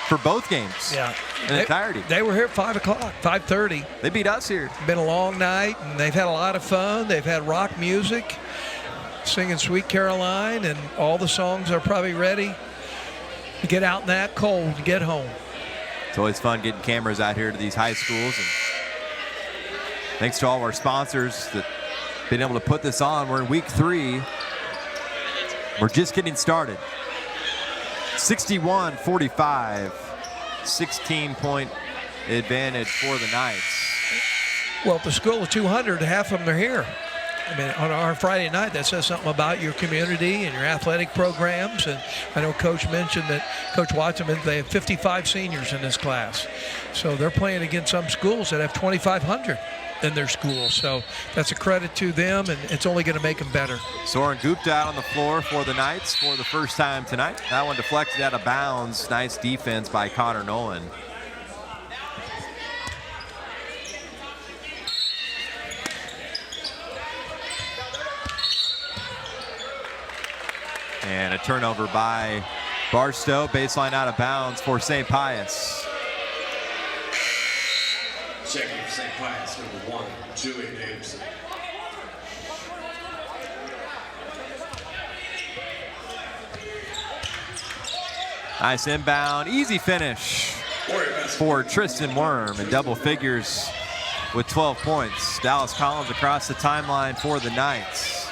for both games. Yeah. In entirety. They were here at 5 o'clock, 5:30. They beat us here. It's been a long night, and they've had a lot of fun. They've had rock music, singing Sweet Caroline, and all the songs are probably ready to get out in that cold to get home. It's always fun getting cameras out here to these high schools. And thanks to all of our sponsors that have been able to put this on. We're in week 3. We're just getting started. 61-45, 16-point advantage for the Knights. Well, at the school of 200, half of them are here. I mean, on our Friday night, that says something about your community and your athletic programs. And I know Coach mentioned that, Coach Watson, they have 55 seniors in this class. So they're playing against some schools that have 2,500 in their school. So that's a credit to them, and it's only going to make them better. Soren Gupta out on the floor for the Knights for the first time tonight. That one deflected out of bounds. Nice defense by Connor Nolan. And a turnover by Barstow. Baseline out of bounds for St. Pius. Checking for St. Pius, number 1, Julie Anderson. Nice inbound, easy finish for Tristan Worm in double figures with 12 points. Dallas Collins across the timeline for the Knights.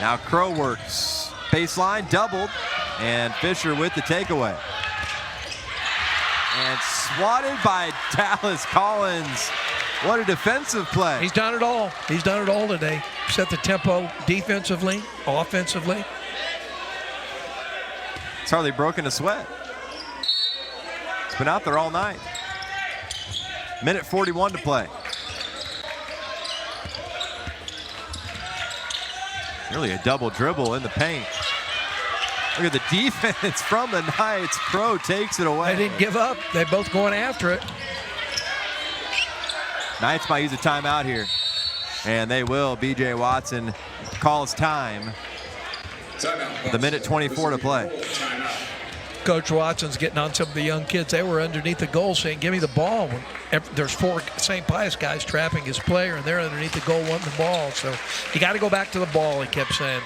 Now Crow works, baseline doubled, and Fisher with the takeaway. And swatted by Dallas Collins. What a defensive play. He's done it all. He's done it all today. Set the tempo defensively, offensively. It's hardly broken a sweat. It's been out there all night. Minute 41 to play. Really a double dribble in the paint. Look at the defense from the Knights. Crow takes it away. They didn't give up. They're both going after it. Knights might use a timeout here. And they will. B.J. Watson calls time. The minute 24 to play. Coach Watson's getting on some of the young kids. They were underneath the goal saying, give me the ball. There's 4 St. Pius guys trapping his player, and they're underneath the goal wanting the ball. So you got to go back to the ball, he kept saying.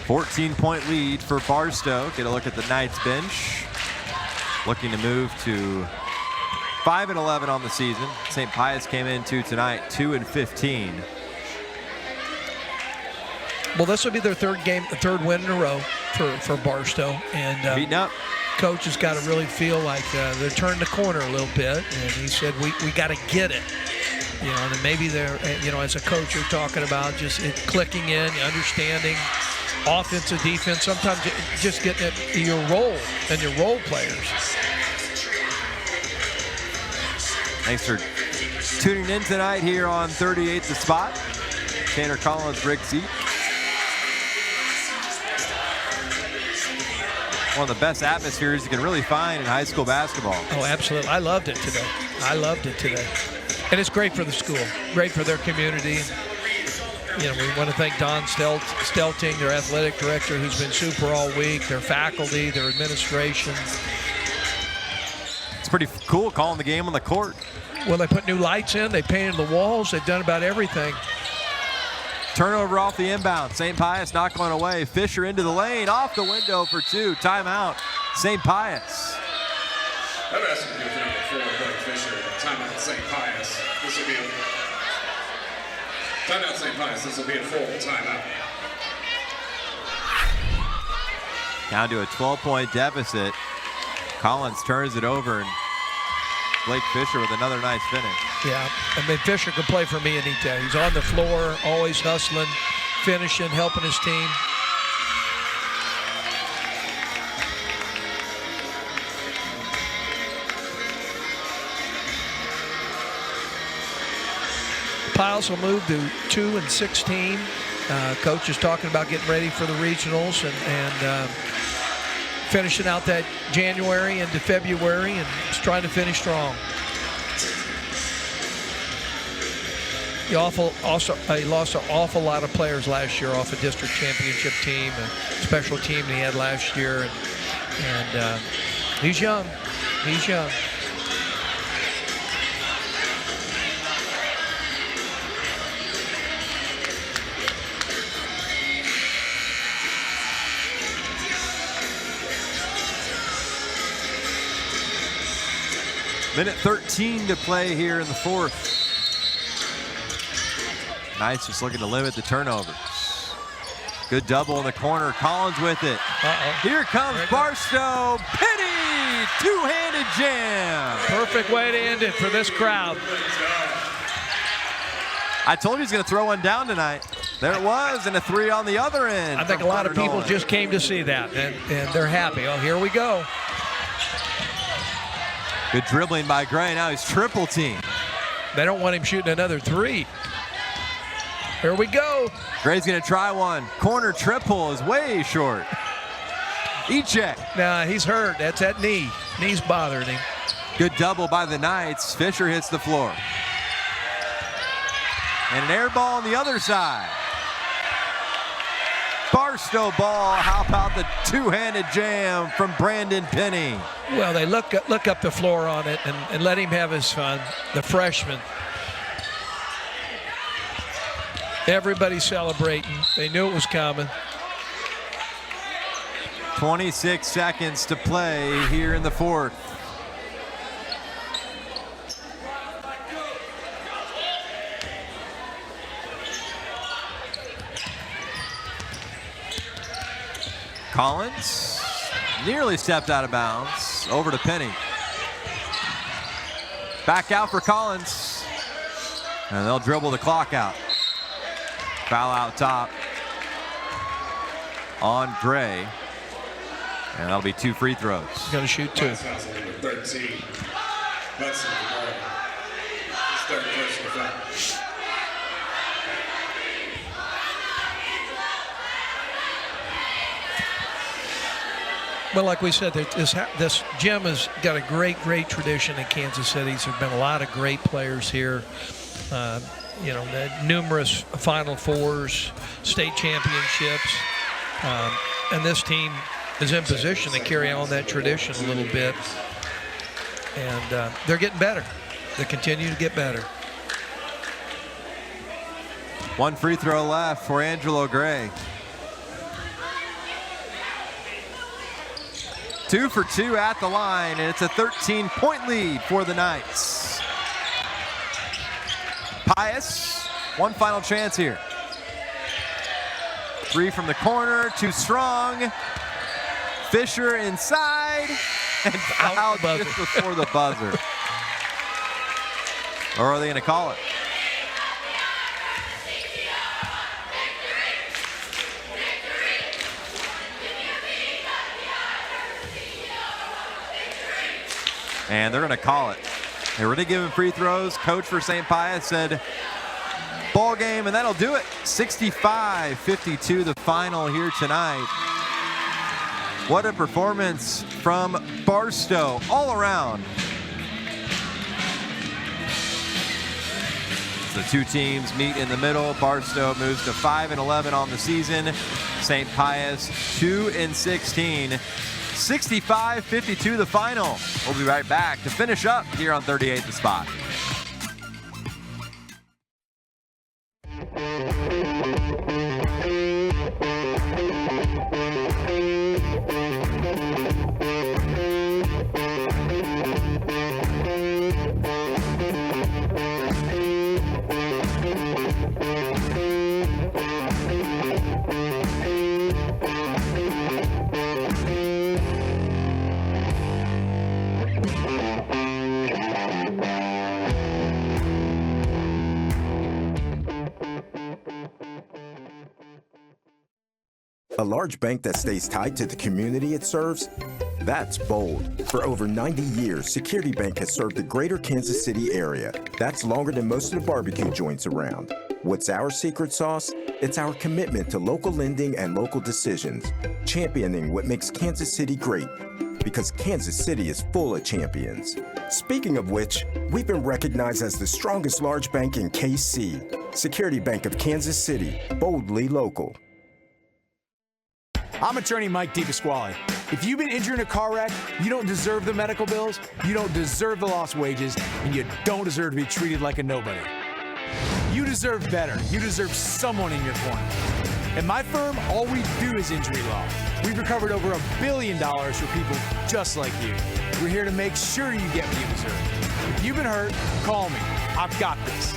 $14-point lead for Barstow. Get a look at the Knights bench. Looking to move to 5-11 on the season. St. Pius came into tonight 2-15. Well, this will be their third win in a row for Barstow, and beating up. Coach has got to really feel like they're turning the corner a little bit, and he said we got to get it. You know, and maybe they're, as a coach, you're talking about just it clicking in, understanding offensive, defense. Sometimes just getting at your role and your role players. Thanks for tuning in tonight here on 38 The Spot. Tanner Collins, Rick Zeek. One of the best atmospheres you can really find in high school basketball. Oh, absolutely. I loved it today. And it's great for the school, great for their community. We want to thank Don Stelting, their athletic director, who's been super all week, their faculty, their administration. It's pretty cool calling the game on the court. Well, they put new lights in, they painted the walls, they've done about everything. Turnover off the inbound. St. Pius not going away. Fisher into the lane, off the window for 2. Timeout, St. Pius. I'm asking you for number 4, Blake Fisher. Timeout, St. Pius. This will be a timeout, St. Pius. This will be a full timeout. Down to a 12-point deficit. Collins turns it over, and Blake Fisher with another nice finish. Yeah, Fisher can play for me any day. He's on the floor, always hustling, finishing, helping his team. Pius will move to 2-16. Coach is talking about getting ready for the regionals and finishing out that January into February and just trying to finish strong. He lost an awful lot of players last year off a district championship team, a special team that he had last year, and he's young. He's young. Minute 13 to play here in the fourth. Knights just looking to limit the turnovers. Good double in the corner. Collins with it. Here comes Barstow. Penny! Two-handed jam. Perfect way to end it for this crowd. I told you he's going to throw one down tonight. There it was, and a 3 on the other end. I think a lot of people just came to see that, and they're happy. Oh, here we go. Good dribbling by Gray. Now he's triple team. They don't want him shooting another 3. Here we go. Gray's going to try one. Corner triple is way short. Eject. Nah, he's hurt. That's that knee. Knee's bothering him. Good double by the Knights. Fisher hits the floor. And an air ball on the other side. Barstow ball. How about the two-handed jam from Brandon Penny? Well, they look up the floor on it and let him have his fun. The freshman. Everybody celebrating. They knew it was coming. 26 seconds to play here in the fourth. Collins nearly stepped out of bounds. Over to Penny. Back out for Collins. And they'll dribble the clock out. Foul out top on Gray. And that'll be 2 free throws. He's going to shoot 2. 13. That's the third person. foul. Well, like we said, this gym has got a great tradition in Kansas City. There's been a lot of great players here. Numerous Final Fours, state championships. And this team is in position to carry on that tradition a little bit. And they're getting better. They continue to get better. One free throw left for Angelo Gray. 2 for 2 at the line, and it's a 13-point lead for the Knights. Pius, one final chance here. 3 from the corner, too strong. Fisher inside, and fouled just before the buzzer. Or are they going to call it? And they're going to call it. They were going to give him free throws. Coach for St. Pius said ball game, and that'll do it. 65-52 the final here tonight. What a performance from Barstow all around. The two teams meet in the middle. Barstow moves to 5-11 on the season. St. Pius 2-16. 65-52 the final. We'll be right back to finish up here on 38 The Spot. A large bank that stays tied to the community it serves? That's bold. For over 90 years, Security Bank has served the greater Kansas City area. That's longer than most of the barbecue joints around. What's our secret sauce? It's our commitment to local lending and local decisions, championing what makes Kansas City great. Because Kansas City is full of champions. Speaking of which, we've been recognized as the strongest large bank in KC. Security Bank of Kansas City, boldly local. I'm attorney Mike DePasquale. If you've been injured in a car wreck, you don't deserve the medical bills, you don't deserve the lost wages, and you don't deserve to be treated like a nobody. You deserve better. You deserve someone in your corner. At my firm, all we do is injury law. We've recovered over $1 billion for people just like you. We're here to make sure you get what you deserve. If you've been hurt, call me. I've got this.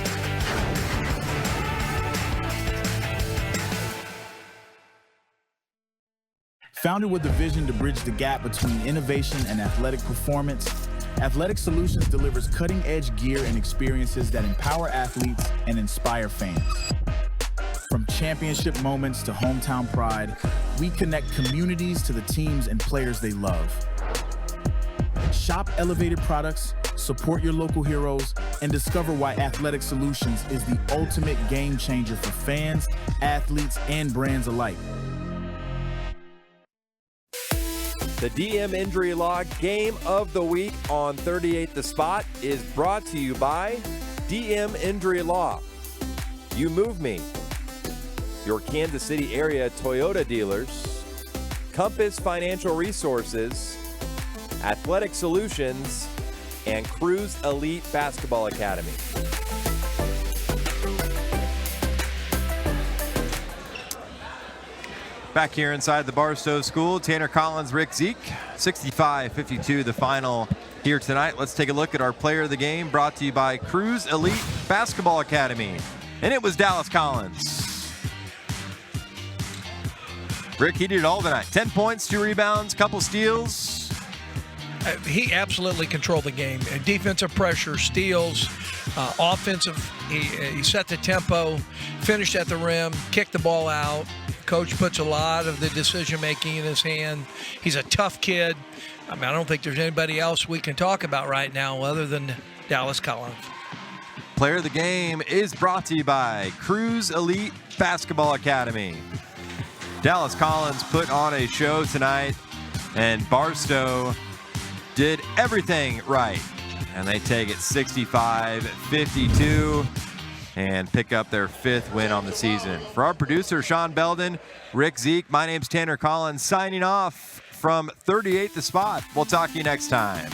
Founded with a vision to bridge the gap between innovation and athletic performance, Athletic Solutions delivers cutting-edge gear and experiences that empower athletes and inspire fans. From championship moments to hometown pride, we connect communities to the teams and players they love. Shop elevated products, support your local heroes, and discover why Athletic Solutions is the ultimate game changer for fans, athletes, and brands alike. The DM Injury Law Game of the Week on 38 The Spot is brought to you by DM Injury Law. You Move Me. Your Kansas City area Toyota dealers. Compass Financial Resources. Athletic Solutions. And Cruise Elite Basketball Academy. Back here inside the Barstow School, Tanner Collins, Rick Zeke, 65-52 the final here tonight. Let's take a look at our player of the game, brought to you by Cruise Elite Basketball Academy. And it was Dallas Collins. Rick, he did it all tonight. 10 points, 2 rebounds, couple steals. He absolutely controlled the game. Defensive pressure, steals, offensive. He set the tempo, finished at the rim, kicked the ball out. Coach puts a lot of the decision-making in his hand. He's a tough kid. I mean, I don't think there's anybody else we can talk about right now other than Dallas Collins. Player of the Game is brought to you by Cruise Elite Basketball Academy. Dallas Collins put on a show tonight, and Barstow did everything right. And they take it 65-52 and pick up their 5th win on the season. For our producer, Sean Belden, Rick Zeke, my name's Tanner Collins, signing off from 38 The Spot. We'll talk to you next time.